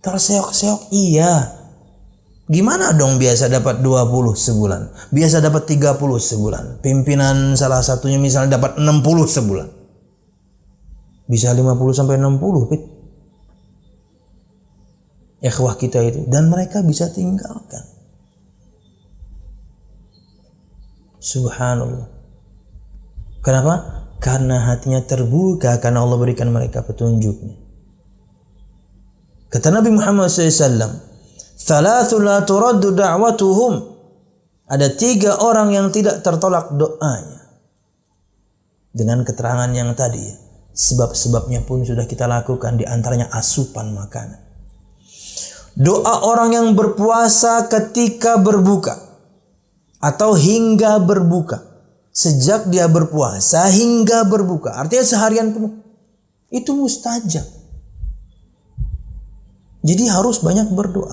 Terseok-seok, iya. Gimana dong biasa dapat 20 sebulan? Biasa dapat 30 sebulan. Pimpinan salah satunya misalnya dapat 60 sebulan. Bisa 50 sampai 60, Pit. Ikhwah kita itu. Dan mereka bisa tinggalkan. Subhanallah. Kenapa? Karena hatinya terbuka, karena Allah berikan mereka petunjuknya. Kata Nabi Muhammad SAW, "Thalathun la turaddu da'watuhum." Ada 3 orang yang tidak tertolak doanya. Dengan keterangan yang tadi ya. Sebab-sebabnya pun sudah kita lakukan, di antaranya asupan makanan. Doa orang yang berpuasa ketika berbuka atau hingga berbuka. Sejak dia berpuasa hingga berbuka, artinya seharian penuh. Itu mustajab. Jadi harus banyak berdoa.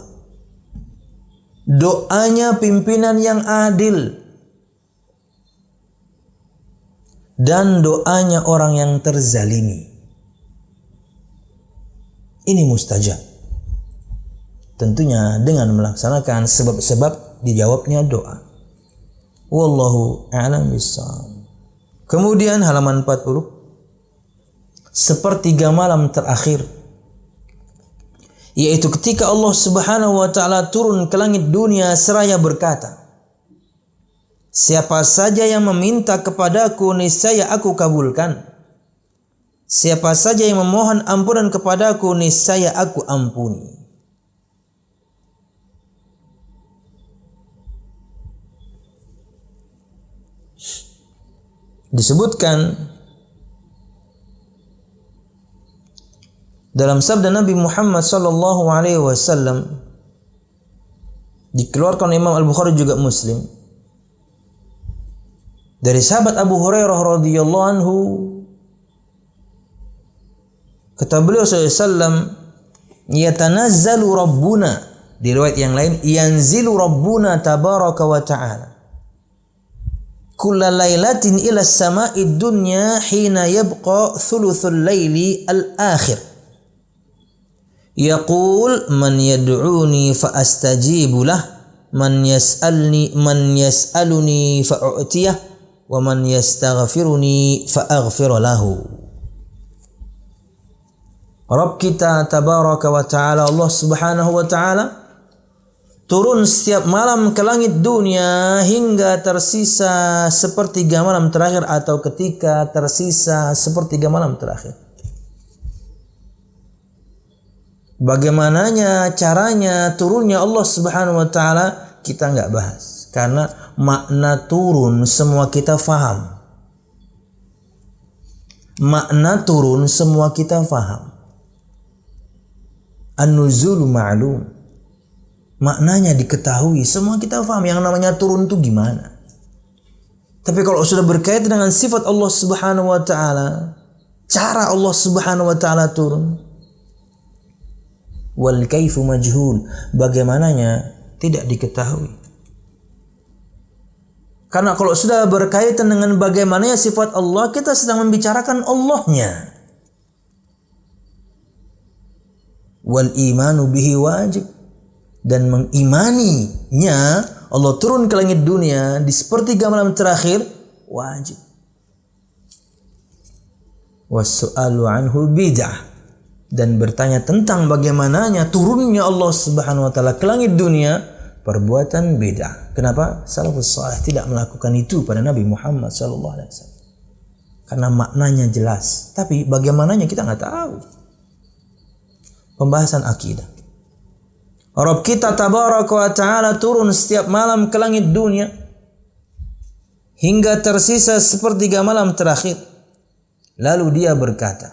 Doanya pimpinan yang adil. Dan doanya orang yang terzalimi. Ini mustajab. Tentunya dengan melaksanakan sebab-sebab dijawabnya doa. Wallahu a'lam bishawab. Kemudian halaman 40. Sepertiga malam terakhir. Yaitu ketika Allah Subhanahu wa ta'ala turun ke langit dunia seraya berkata, "Siapa saja yang meminta kepadaku, niscaya aku kabulkan. Siapa saja yang memohon ampunan kepadaku, niscaya aku ampuni." Disebutkan dalam sabda Nabi Muhammad sallallahu alaihi wasallam, dikeluarkan Imam Al-Bukhari juga Muslim, dari sahabat Abu Hurairah radhiyallahu anhu, kata beliau SAW, "Yatanazzalu Rabbuna." Di riwayat yang lain, "Yanzilu Rabbuna tabaraka wa ta'ala kulla lailatin ila as-sama'i dunya hina yabqa thuluthul laili al-akhir. Yaqul man yad'uni fa astajibu lah, man yas'aluni fa u'tiyah, wa man yastaghfiruni fa aghfir lahu." Rabb kita tabaraka wa ta'ala, Allah Subhanahu wa ta'ala, turun setiap malam ke langit dunia hingga tersisa sepertiga malam terakhir, atau ketika tersisa sepertiga malam terakhir. Bagaimananya caranya turunnya Allah Subhanahu wa ta'ala kita nggak bahas, karena makna turun semua kita faham. Makna turun semua kita faham. An-nuzulu ma'lum. Maknanya diketahui, semua kita faham yang namanya turun itu gimana. Tapi kalau sudah berkaitan dengan sifat Allah Subhanahu wa ta'ala, cara Allah Subhanahu wa ta'ala turun, wal kaifu majhul, bagaimananya tidak diketahui. Karena kalau sudah berkaitan dengan bagaimananya sifat Allah, kita sedang membicarakan Allahnya. Wal imanu bihi wajib, dan mengimaninya Allah turun ke langit dunia di sepertiga malam terakhir wajib. Wassu'alu anhu bid'ah, dan bertanya tentang bagaimananya turunnya Allah Subhanahu wa ta'ala ke langit dunia perbuatan bid'ah. Kenapa? Salafus salih tidak melakukan itu pada Nabi Muhammad sallallahu alaihi wasallam. Karena maknanya jelas, tapi bagaimananya kita nggak tahu. Pembahasan akidah. Rabb kita tabaraka wa ta'ala turun setiap malam ke langit dunia hingga tersisa sepertiga malam terakhir. Lalu dia berkata,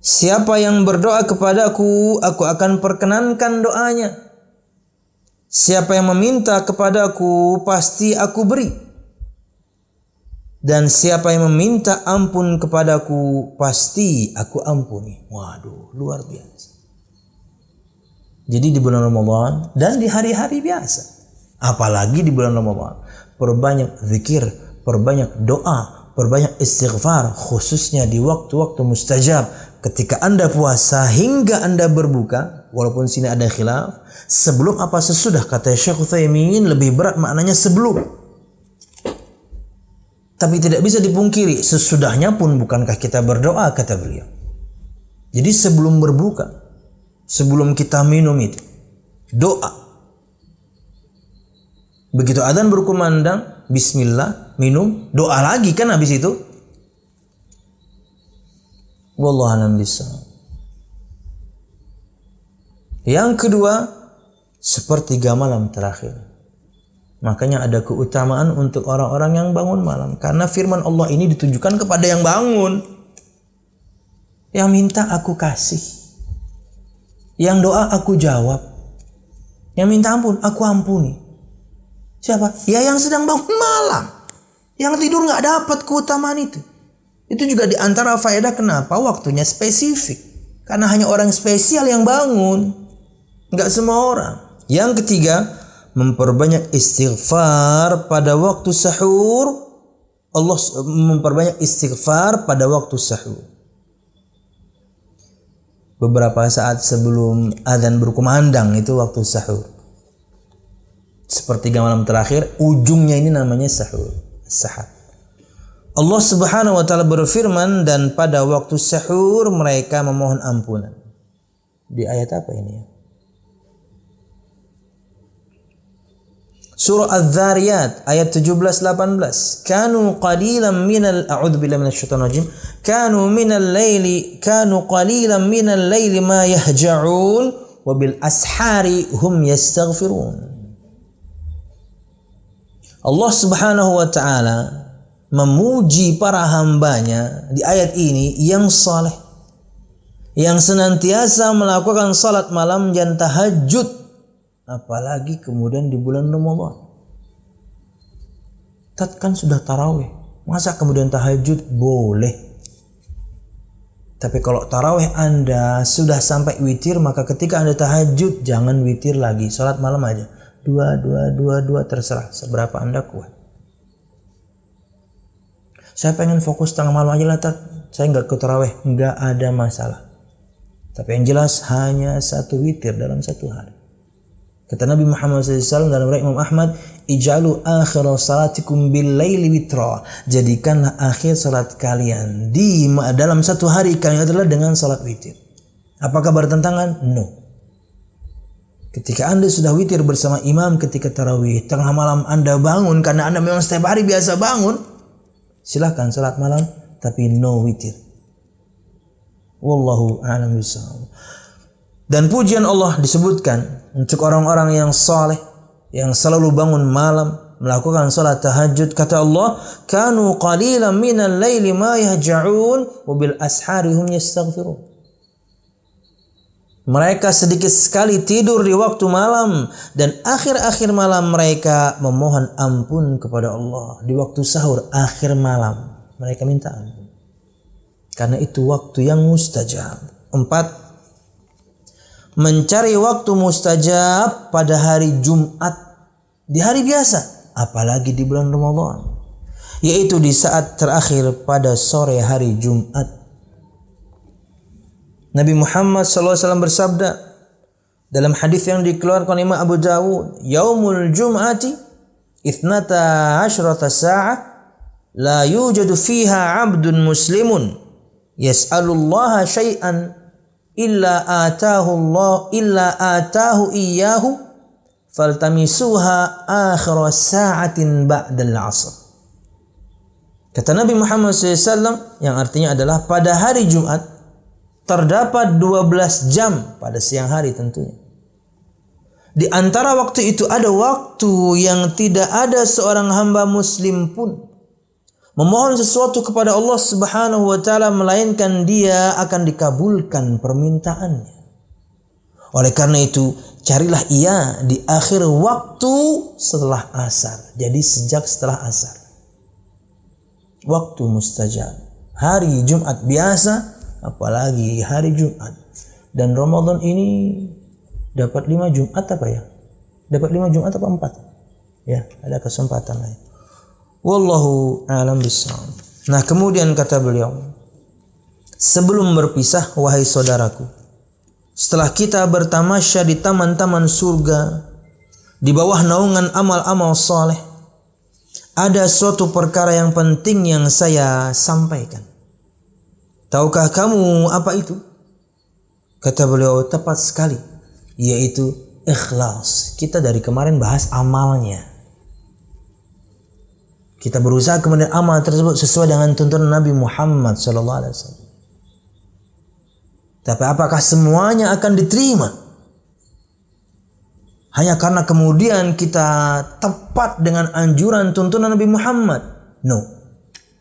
"Siapa yang berdoa kepadaku, aku akan perkenankan doanya. Siapa yang meminta kepadaku, pasti aku beri. Dan siapa yang meminta ampun kepadaku, pasti aku ampuni." Waduh, luar biasa. Jadi di bulan Ramadan dan di hari-hari biasa, apalagi di bulan Ramadan, perbanyak zikir, perbanyak doa, perbanyak istighfar, khususnya di waktu-waktu mustajab. Ketika Anda puasa hingga Anda berbuka, walaupun sini ada khilaf, sebelum apa sesudah, kata Syekh Utsaimin, lebih berat maknanya sebelum. Tapi tidak bisa dipungkiri, sesudahnya pun bukankah kita berdoa, kata beliau. Jadi sebelum berbuka, sebelum kita minum itu, doa. Begitu adzan berkumandang, bismillah, minum, doa lagi kan habis itu. Wallahu a'lam bishawab. Yang kedua, sepertiga malam terakhir. Makanya ada keutamaan untuk orang-orang yang bangun malam. Karena firman Allah ini ditujukan kepada yang bangun. Yang minta aku kasih. Yang doa aku jawab. Yang minta ampun aku ampuni. Siapa? Ya yang sedang bangun malam. Yang tidur gak dapat keutamaan itu. Itu juga diantara faedah kenapa waktunya spesifik. Karena hanya orang spesial yang bangun. Gak semua orang. Yang ketiga, memperbanyak istighfar pada waktu sahur. Allah memperbanyak istighfar pada waktu sahur. Beberapa saat sebelum adzan berkumandang itu waktu sahur. Sepertiga malam terakhir, ujungnya ini namanya sahur. Sahar. Allah Subhanahu wa taala berfirman, dan pada waktu sahur mereka memohon ampunan. Di ayat apa ini ya? Surah Az-Zariyat ayat 17-18. Kanu qalilan minal a'udzu billahi minasyaitonir rajim. Kanu qalilan minal laili ma yahja'un wa bil ashari hum yastaghfirun. Allah Subhanahu wa taala memuji para hambanya di ayat ini yang saleh, yang senantiasa melakukan salat malam dan tahajud, apalagi kemudian di bulan Ramadan. Kan sudah tarawih, masa kemudian tahajud? Boleh. Tapi kalau tarawih Anda sudah sampai witir, maka ketika Anda tahajud jangan witir lagi, salat malam aja. Dua, terserah seberapa Anda kuat. Saya pengen fokus tengah malam aja lah, saya nggak ke tarawih, nggak ada masalah. Tapi yang jelas hanya satu witir dalam satu hari. Kata Nabi Muhammad SAW dalam riwayat Imam Ahmad, ij'alu akhir salatikum bil laili witra. Jadikanlah akhir salat kalian di dalam satu hari kalian adalah dengan salat witir. Apakah bertentangan? No. Ketika Anda sudah witir bersama imam ketika tarawih, tengah malam Anda bangun karena Anda memang setiap hari biasa bangun, silahkan salat malam, tapi no witir. Wallahu a'lam bishawab. Dan pujian Allah disebutkan untuk orang-orang yang saleh, yang selalu bangun malam, melakukan salat tahajud. Kata Allah, kanu qalilan minal laili ma yahja'un wa bil ashari hum yastaghfirun. Mereka sedikit sekali tidur di waktu malam, dan akhir-akhir malam mereka memohon ampun kepada Allah. Di waktu sahur akhir malam mereka minta ampun. Karena itu waktu yang mustajab. 4. Mencari waktu mustajab pada hari Jumat. Di hari biasa, apalagi di bulan Ramadan, yaitu di saat terakhir pada sore hari Jumat. Nabi Muhammad SAW bersabda dalam hadis yang dikeluarkan Imam Abu Dawud, Yaumul Jum'ati ithnata asyrata sa'ah la yujadu fiha 'abdun muslimun yas'alullaha syai'an illa atahu iyyahu faltamisuha akhir sa'atin ba'dal 'asr. Kata Nabi Muhammad SAW, yang artinya adalah pada hari Jumat terdapat 12 jam pada siang hari tentunya. Di antara waktu itu ada waktu yang tidak ada seorang hamba muslim pun memohon sesuatu kepada Allah Subhanahu wa taala melainkan dia akan dikabulkan permintaannya. Oleh karena itu, carilah ia di akhir waktu setelah asar. Jadi sejak setelah asar. Waktu mustajab. Hari Jumat biasa, apalagi hari Jumat. Dan Ramadan ini Dapat 5 Jumat apa ya? Dapat 5 Jumat apa 4? Ya, ada kesempatan lain. Wallahu a'lam bishawab. Nah, kemudian kata beliau, sebelum berpisah wahai saudaraku, setelah kita bertamasya di taman-taman surga, di bawah naungan amal-amal saleh, ada suatu perkara yang penting yang saya sampaikan. Tahukah kamu apa itu? Kata beliau, tepat sekali, yaitu ikhlas. Kita dari kemarin bahas amalnya. Kita berusaha kemudian amal tersebut sesuai dengan tuntunan Nabi Muhammad SAW. Tapi apakah semuanya akan diterima? Hanya karena kemudian kita tepat dengan anjuran tuntunan Nabi Muhammad? No.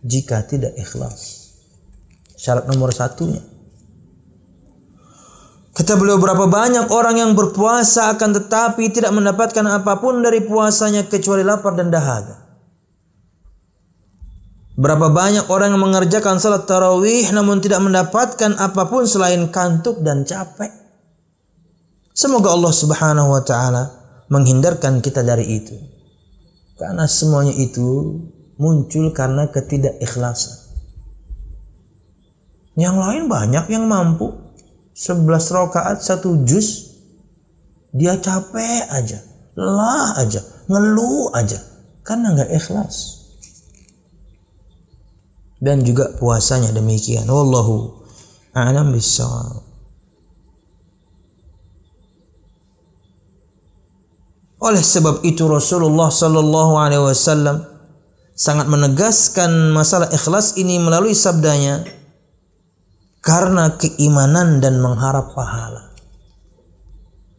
Jika tidak ikhlas. Syarat nomor 1-nya. Kata beliau, berapa banyak orang yang berpuasa akan tetapi tidak mendapatkan apapun dari puasanya kecuali lapar dan dahaga. Berapa banyak orang yang mengerjakan salat tarawih namun tidak mendapatkan apapun selain kantuk dan capek. Semoga Allah Subhanahu wa taala menghindarkan kita dari itu. Karena semuanya itu muncul karena ketidakikhlasan. Yang lain banyak yang mampu 11 rakaat 1 juz, dia capek aja, lelah aja, ngeluh aja karena nggak ikhlas. Dan juga puasanya demikian. Wallahu a'lam bishawab. Oleh sebab itu Rasulullah sallallahu alaihi wasallam sangat menegaskan masalah ikhlas ini melalui sabdanya, karena keimanan dan mengharap pahala.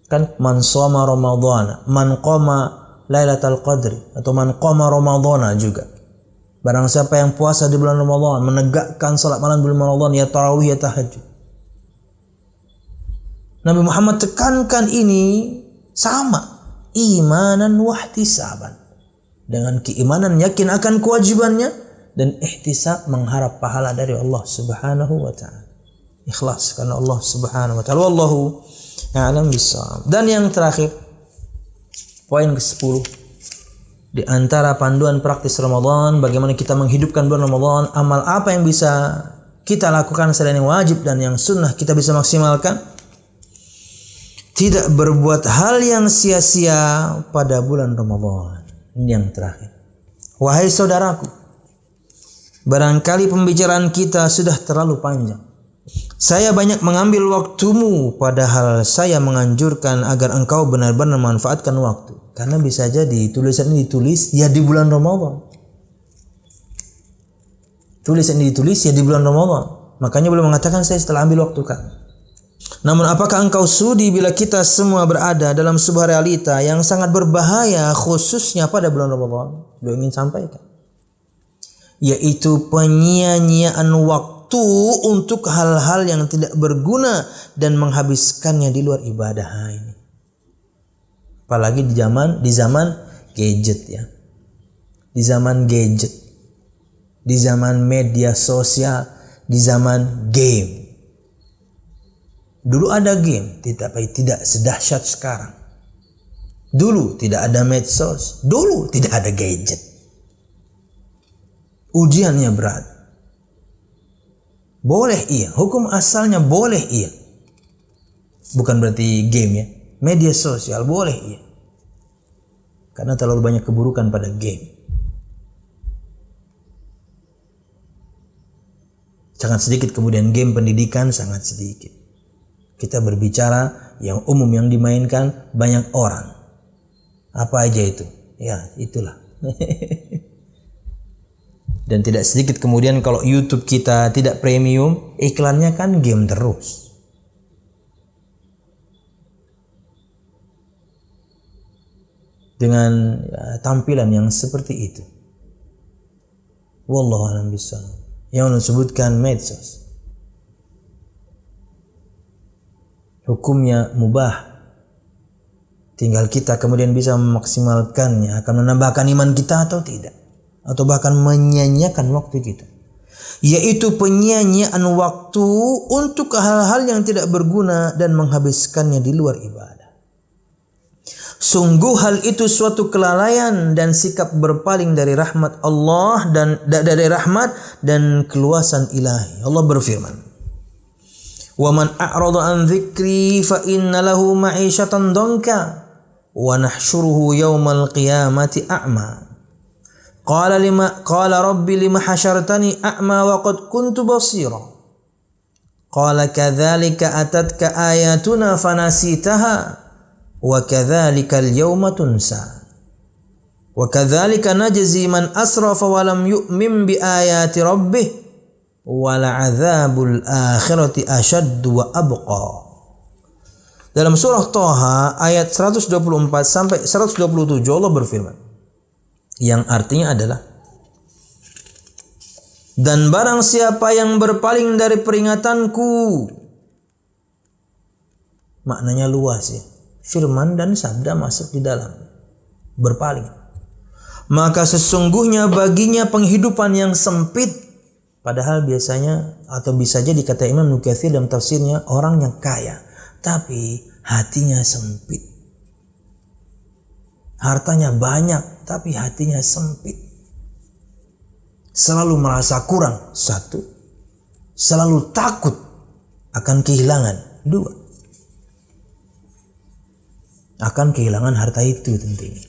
Kan man shoma ramadhana, man qama lailatul qadri, atau man qama ramadhana juga. Barang siapa yang puasa di bulan Ramadan, menegakkan salat malam di bulan Ramadan, ya tarawih ya tahajud. Nabi Muhammad tekankan ini sama, imanan wahtisaban. Dengan keimanan yakin akan kewajibannya dan ihtisab mengharap pahala dari Allah Subhanahu wa taala. Ikhlas karena Allah Subhanahu wa taala. Wallahu a'lam bishawab. Dan yang terakhir, poin ke-10. Di antara panduan praktis Ramadan, bagaimana kita menghidupkan bulan Ramadan, amal apa yang bisa kita lakukan selain yang wajib dan yang sunnah kita bisa maksimalkan. Tidak berbuat hal yang sia-sia pada bulan Ramadan. Ini yang terakhir. Wahai saudaraku, barangkali pembicaraan kita sudah terlalu panjang. Saya banyak mengambil waktumu, padahal saya menganjurkan agar engkau benar-benar memanfaatkan waktu. Karena bisa jadi tulisan ini ditulis ya di bulan Ramadan. Tulisan ini ditulis ya di bulan Ramadan. Makanya beliau mengatakan saya setelah ambil waktu kan. Namun apakah engkau sudi bila kita semua berada dalam sebuah realita yang sangat berbahaya khususnya pada bulan Ramadan? Beliau ingin sampaikan. Yaitu penyia-nyiaan waktu untuk hal-hal yang tidak berguna dan menghabiskannya di luar ibadah ini. Apalagi di zaman gadget ya. Di zaman gadget. Di zaman media sosial, di zaman game. Dulu ada game, tapi tidak sedahsyat sekarang. Dulu tidak ada medsos, dulu tidak ada gadget. Ujiannya berat. Boleh iya, hukum asalnya boleh iya. Bukan berarti game ya. Media sosial boleh iya. Karena terlalu banyak keburukan pada game. Sangat sedikit kemudian game pendidikan, sangat sedikit. Kita berbicara yang umum yang dimainkan banyak orang. Apa aja itu? Ya, itulah. Dan tidak sedikit kemudian kalau YouTube kita tidak premium, iklannya kan game terus. Dengan tampilan yang seperti itu. Wallahu a'lam bishawab. Yang disebutkan medsos. Hukumnya mubah. Tinggal kita kemudian bisa memaksimalkannya, akan menambahkan iman kita atau tidak. Atau bahkan menyia-nyiakan waktu kita. Yaitu penyia-nyiaan waktu untuk hal-hal yang tidak berguna dan menghabiskannya di luar ibadah. Sungguh hal itu suatu kelalaian dan sikap berpaling dari rahmat Allah dan dari rahmat dan keluasan ilahi. Allah berfirman, "Wa man a'rada an dzikri fa inna lahu ma'isyatan dhanka wa nahsyuruhu yaumal qiyamati a'ma." Qala rabbi lima hasyartani a'ma wa qad kuntu basira. Qala kadzalika atatka ayatuna fanasitaha wa kadzalika al-yawma tunsa. Wa kadzalika najzi man asrafa wa lam yu'min bi ayati rabbih wa la'adzabul akhirati ashaddu wa abqa. Dalam surah Thaha ayat 124 sampai 127 Allah berfirman, yang artinya adalah, dan barang siapa yang berpaling dari peringatanku, maknanya luas ya, firman dan sabda masuk di dalam, berpaling, maka sesungguhnya baginya penghidupan yang sempit. Padahal biasanya atau bisa jadi kata Imam Ibnu Katsir dalam tafsirnya, orang yang kaya tapi hatinya sempit, hartanya banyak tapi hatinya sempit. Selalu merasa kurang, satu. Selalu takut akan kehilangan, dua. Akan kehilangan harta itu tentunya.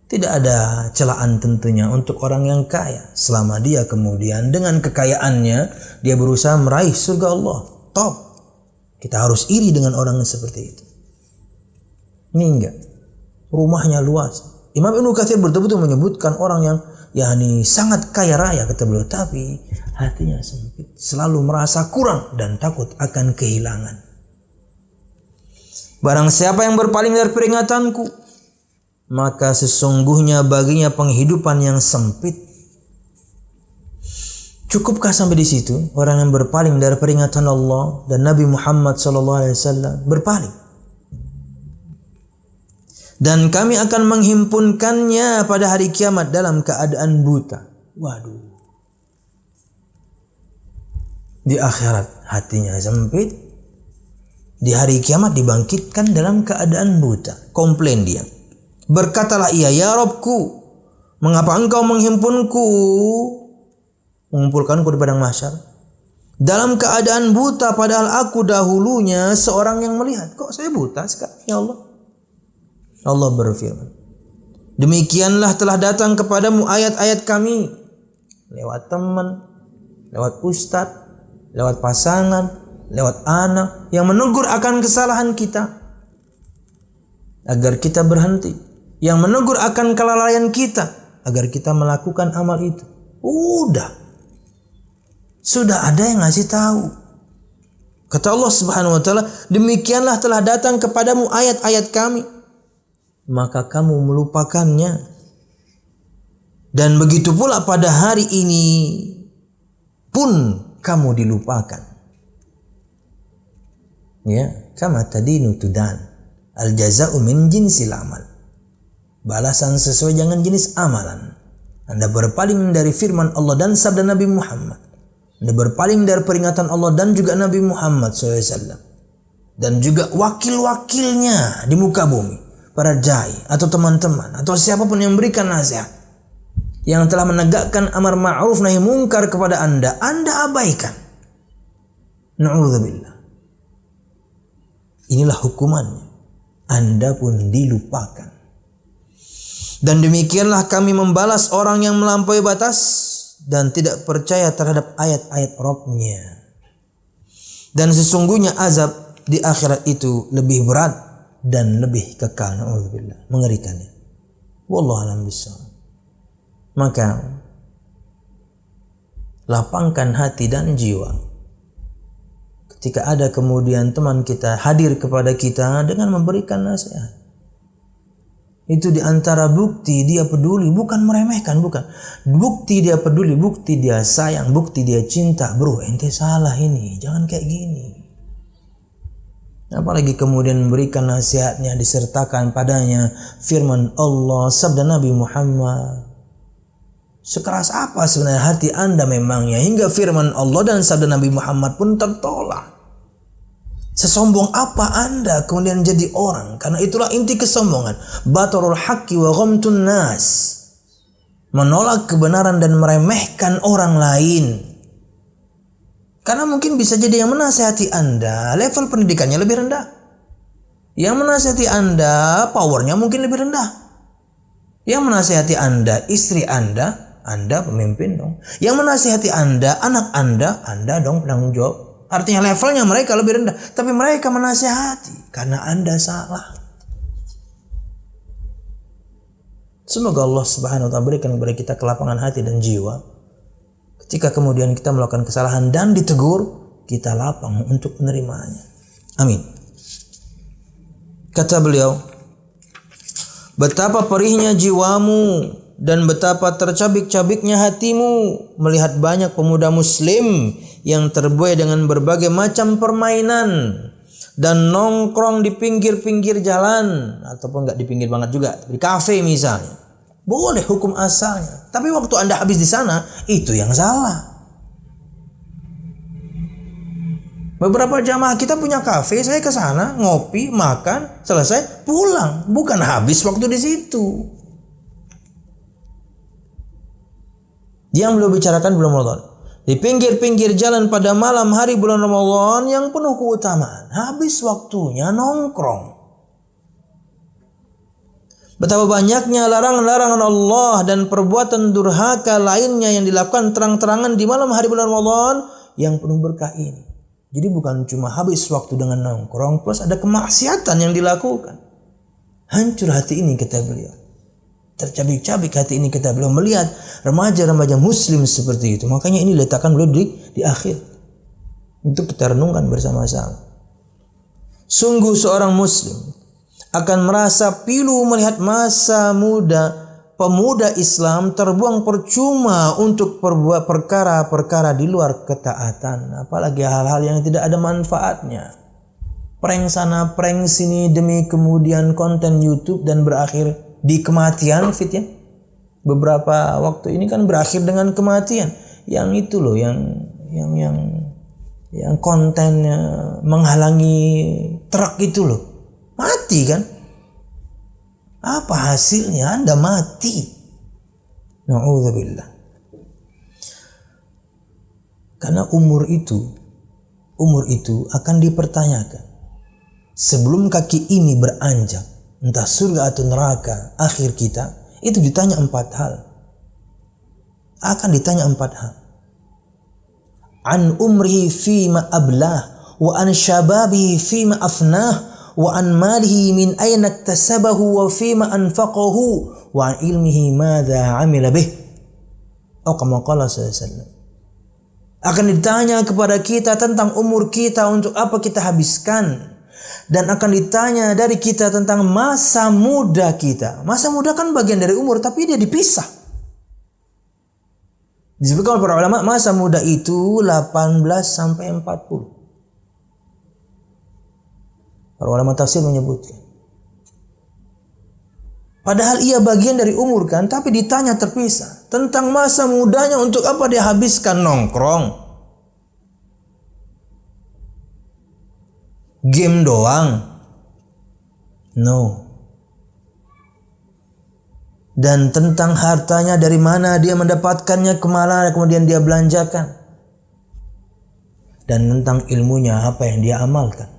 Tidak ada celaan tentunya untuk orang yang kaya, selama dia kemudian dengan kekayaannya dia berusaha meraih surga Allah. Top. Kita harus iri dengan orang yang seperti itu. Ini enggak. Rumahnya luas. Imam Ibnu Katsir betul-betul menyebutkan orang yang sangat kaya raya kata beliau, tapi hatinya sempit, selalu merasa kurang dan takut akan kehilangan. Barang siapa yang berpaling dari peringatanku, maka sesungguhnya baginya penghidupan yang sempit. Cukupkah sampai di situ? Orang yang berpaling dari peringatan Allah dan Nabi Muhammad SAW berpaling. Dan kami akan menghimpunkannya pada hari kiamat dalam keadaan buta. Waduh. Di akhirat hatinya sempit. Di hari kiamat dibangkitkan dalam keadaan buta. Komplain dia. Berkatalah ia, ya Rabbku, mengapa engkau menghimpunku, mengumpulkanku di padang mahsyar dalam keadaan buta, padahal aku dahulunya seorang yang melihat. Kok saya buta sekarang ya Allah? Allah berfirman, demikianlah telah datang kepadamu ayat-ayat kami lewat teman, lewat ustadz, lewat pasangan, lewat anak yang menegur akan kesalahan kita agar kita berhenti, yang menegur akan kelalaian kita agar kita melakukan amal itu. Sudah ada yang ngasih tahu. Kata Allah Subhanahu wa taala, demikianlah telah datang kepadamu ayat-ayat kami, maka kamu melupakannya. Dan begitu pula pada hari ini pun kamu dilupakan. Ya, kama tadinu tudan. Al jaza'u min jinsil amal. Balasan sesuai dengan jenis amalan. Anda berpaling dari firman Allah dan sabda Nabi Muhammad. Anda berpaling dari peringatan Allah dan juga Nabi Muhammad SAW. Dan juga wakil-wakilnya di muka bumi. Para dai atau teman-teman atau siapapun yang memberikan nasihat, yang telah menegakkan amar ma'ruf nahi mungkar kepada Anda abaikan. Na'udzubillah. Inilah hukumannya. Anda pun dilupakan. Dan demikianlah kami membalas orang yang melampaui batas dan tidak percaya terhadap ayat-ayat Rabb-Nya. Dan sesungguhnya azab di akhirat itu lebih berat dan lebih kekal, na'udzubillah, mengerikannya. Wallahu a'lam bishawab. Maka lapangkan hati dan jiwa ketika ada kemudian teman kita hadir kepada kita dengan memberikan nasihat. Itu diantara bukti dia peduli, bukan meremehkan, bukan. Bukti dia peduli, bukti dia sayang, bukti dia cinta. Bro, ente salah ini, jangan kayak gini. Apalagi kemudian memberikan nasihatnya disertakan padanya firman Allah, sabda Nabi Muhammad. Sekeras apa sebenarnya hati Anda memangnya hingga firman Allah dan sabda Nabi Muhammad pun tertolak? Sesombong apa Anda kemudian jadi orang? Karena itulah inti kesombongan. Batarul haqqi wa ghamtun nas. Menolak kebenaran dan meremehkan orang lain. Karena mungkin bisa jadi yang menasihati Anda level pendidikannya lebih rendah. Yang menasihati Anda powernya mungkin lebih rendah. Yang menasihati Anda istri Anda pemimpin dong. Yang menasihati Anda anak Anda dong penanggung jawab. Artinya levelnya mereka lebih rendah. Tapi mereka menasihati karena Anda salah. Semoga Allah Subhanahu wa ta'ala berikan kepada kita kelapangan hati dan jiwa. Ketika kemudian kita melakukan kesalahan dan ditegur, kita lapang untuk menerimanya. Amin. Kata beliau, betapa perihnya jiwamu dan betapa tercabik-cabiknya hatimu melihat banyak pemuda muslim yang terbuai dengan berbagai macam permainan dan nongkrong di pinggir-pinggir jalan, ataupun enggak di pinggir banget juga, di kafe misalnya. Boleh hukum asalnya, tapi waktu Anda habis di sana, itu yang salah. Beberapa jamaah kita punya kafe, saya ke sana, ngopi, makan, selesai, pulang. Bukan habis waktu di situ. Yang beliau bicarakan bulan Ramadan. Di pinggir-pinggir jalan pada malam hari bulan Ramadan yang penuh keutamaan. Habis waktunya nongkrong. Betapa banyaknya larangan-larangan Allah dan perbuatan durhaka lainnya yang dilakukan terang-terangan di malam hari bulan Ramadan yang penuh berkah ini. Jadi bukan cuma habis waktu dengan nongkrong, plus ada kemaksiatan yang dilakukan. Hancur hati ini kata beliau. Tercabik-cabik hati ini kata beliau melihat remaja-remaja muslim seperti itu. Makanya ini letakkan beliau di akhir. Untuk kita renungkan bersama-sama. Sungguh seorang muslim akan merasa pilu melihat masa muda pemuda Islam terbuang percuma untuk perbuat perkara-perkara di luar ketaatan, apalagi hal-hal yang tidak ada manfaatnya. Prank sana, prank sini demi kemudian konten YouTube dan berakhir di kematian, fit ya. Beberapa waktu ini kan berakhir dengan kematian. Yang itu loh yang kontennya menghalangi truk itu loh. Mati kan? Apa hasilnya? Anda mati. Na'udzubillah. Karena umur itu akan dipertanyakan. Sebelum kaki ini beranjak, entah surga atau neraka, akhir kita, itu ditanya 4 hal. Akan ditanya 4 hal. An umrihi fima ablah, wa an syababihi fima afnah, wa an malihi min aina iktasabahu wa fima anfaqahu wa an ilmihi madza amila bih. Atau kama qala sallallahu alaihi wasallam. Akan ditanya kepada kita tentang umur kita, untuk apa kita habiskan, dan akan ditanya dari kita tentang masa muda kita. Masa muda kan bagian dari umur, tapi dia dipisah. Disebutkan oleh para ulama masa muda itu 18 sampai 40. Para ulama tafsir menyebutkan. Padahal ia bagian dari umur kan, tapi ditanya terpisah. Tentang masa mudanya untuk apa dia habiskan nongkrong. Game doang. No. Dan tentang hartanya dari mana dia mendapatkannya, kemana kemudian dia belanjakan. Dan tentang ilmunya apa yang dia amalkan.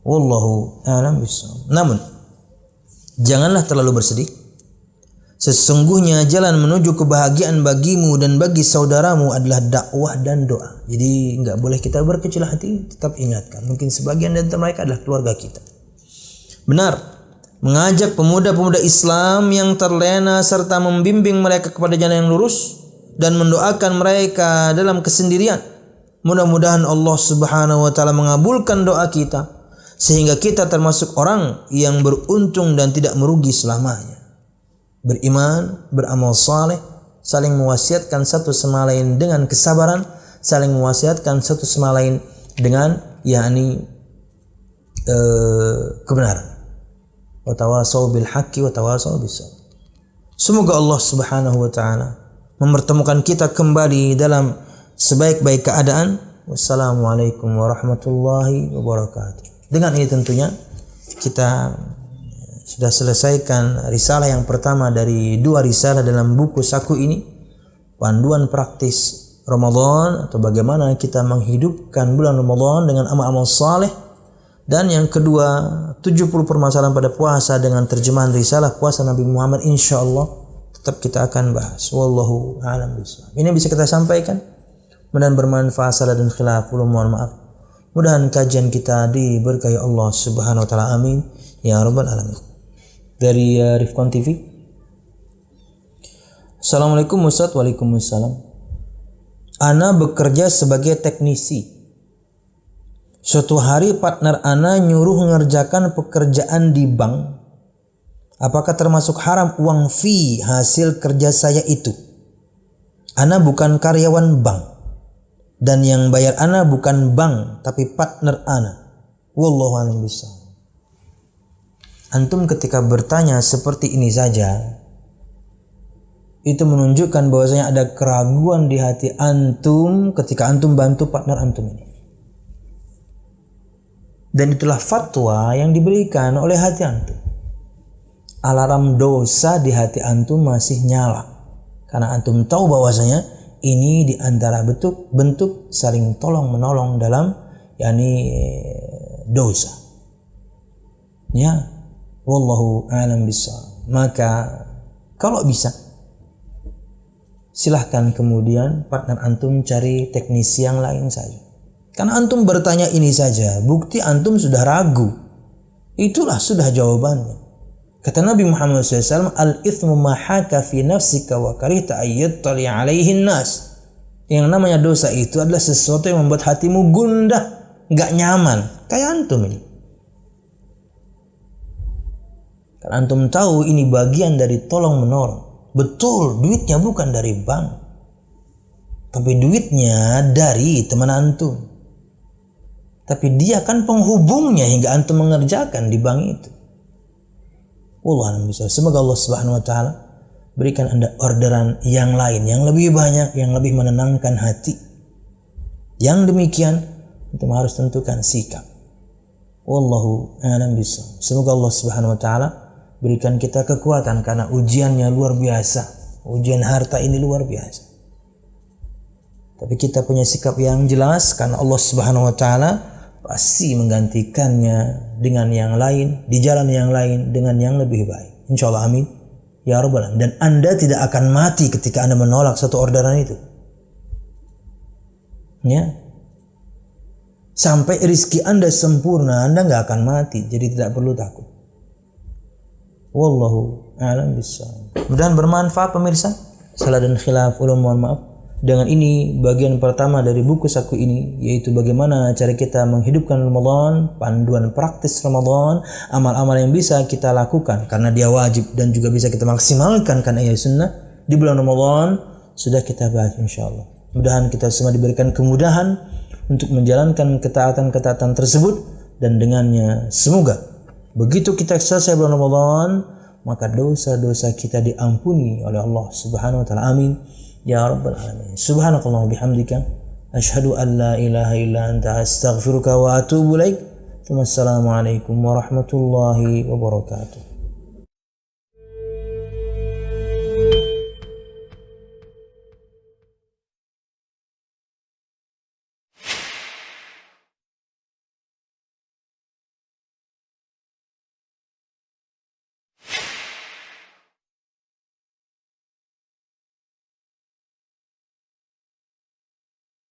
Wallahu a'lam bishawab. Namun janganlah terlalu bersedih. Sesungguhnya jalan menuju kebahagiaan bagimu dan bagi saudaramu adalah dakwah dan doa. Jadi enggak boleh kita berkecil hati. Tetap ingatkan, mungkin sebagian dari mereka adalah keluarga kita. Benar, mengajak pemuda-pemuda Islam yang terlena serta membimbing mereka kepada jalan yang lurus dan mendoakan mereka dalam kesendirian. Mudah-mudahan Allah Subhanahu wa taala mengabulkan doa kita, sehingga kita termasuk orang yang beruntung dan tidak merugi selamanya. Beriman, beramal saleh, saling mewasiatkan satu sama lain dengan kesabaran, saling mewasiatkan satu sama lain dengan kebenaran. Wa tawasau bil haqqi wa tawasau bis sabr. Semoga Allah Subhanahu wa taala mempertemukan kita kembali dalam sebaik-baik keadaan Wassalamualaikum warahmatullahi wabarakatuh. Dengan ini tentunya kita sudah selesaikan risalah yang pertama dari 2 risalah dalam buku saku ini, panduan praktis Ramadan atau bagaimana kita menghidupkan bulan Ramadan dengan amal-amal saleh, dan yang kedua 70 permasalahan pada puasa dengan terjemahan risalah puasa Nabi Muhammad, insyaallah tetap kita akan bahas. Wallahu a'lam bishawab. Ini bisa kita sampaikan. Mudah-mudahan bermanfaat, salah dan khilaf, mohon maaf. Mudah-mudahan kajian kita diberkahi Allah Subhanahu wa taala. Amin ya rabbal alamin. Dari Rifkon TV. Assalamualaikum Ustaz. Waalaikumsalam. Ana bekerja sebagai teknisi. Suatu hari partner ana nyuruh mengerjakan pekerjaan di bank. Apakah termasuk haram uang fee hasil kerja saya itu? Ana bukan karyawan bank. Dan yang bayar ana bukan bank, tapi partner ana. Wallahu a'lam bishawab. Antum ketika bertanya seperti ini saja, itu menunjukkan bahwasanya ada keraguan di hati antum ketika antum bantu partner antum ini. Dan itulah fatwa yang diberikan oleh hati antum. Alarm dosa di hati antum masih nyala. Karena antum tahu bahwasanya ini di antara bentuk saling tolong menolong dalam dosa. Ya, wallahu a'lam bishawab. Maka kalau bisa silahkan kemudian partner antum cari teknisi yang lain saja. Karena antum bertanya ini saja, bukti antum sudah ragu. Itulah sudah jawabannya. Kata Nabi Muhammad SAW, al-ithmu ma haka fi nafsika wa karihta ayyattali alaihin nas. Yang namanya dosa itu adalah sesuatu yang membuat hatimu gundah, gak nyaman. Kayak antum ini. Karena antum tahu ini bagian dari tolong menolong. Betul, duitnya bukan dari bank. Tapi duitnya dari teman antum. Tapi dia kan penghubungnya hingga antum mengerjakan di bank itu. Wallahu a'lam bishawab. Semoga Allah Subhanahu wa taala berikan Anda orderan yang lain, yang lebih banyak, yang lebih menenangkan hati. Yang demikian antum harus tentukan sikap. Wallahu a'lam bishawab. Semoga Allah Subhanahu wa taala berikan kita kekuatan, karena ujiannya luar biasa. Ujian harta ini luar biasa. Tapi kita punya sikap yang jelas, karena Allah Subhanahu wa taala pasti menggantikannya dengan yang lain, di jalan yang lain dengan yang lebih baik. Insyaallah, amin ya rabbal alamin. Dan Anda tidak akan mati ketika Anda menolak satu orderan itu. Ya. Sampai rezeki Anda sempurna, Anda nggak akan mati. Jadi tidak perlu takut. Wallahu a'lam bishawab. Mudah-mudahan bermanfaat pemirsa. Salah dan khilaf, mohon maaf. Dengan ini bagian pertama dari buku saku ini, yaitu bagaimana cara kita menghidupkan Ramadan, panduan praktis Ramadan, amal-amal yang bisa kita lakukan karena dia wajib dan juga bisa kita maksimalkan karena ia sunnah di bulan Ramadan, sudah kita bahas insyaallah. Mudah-mudahan kita semua diberikan kemudahan untuk menjalankan ketaatan-ketaatan tersebut, dan dengannya semoga begitu kita selesai bulan Ramadan, maka dosa-dosa kita diampuni oleh Allah Subhanahu wa taala. Amin ya rabbal alamin. Subhanakallahumma bihamdika asyhadu an la ilaha illa anta astaghfiruka wa atubu ilaik. Wassalamualaikum warahmatullahi wabarakatuh.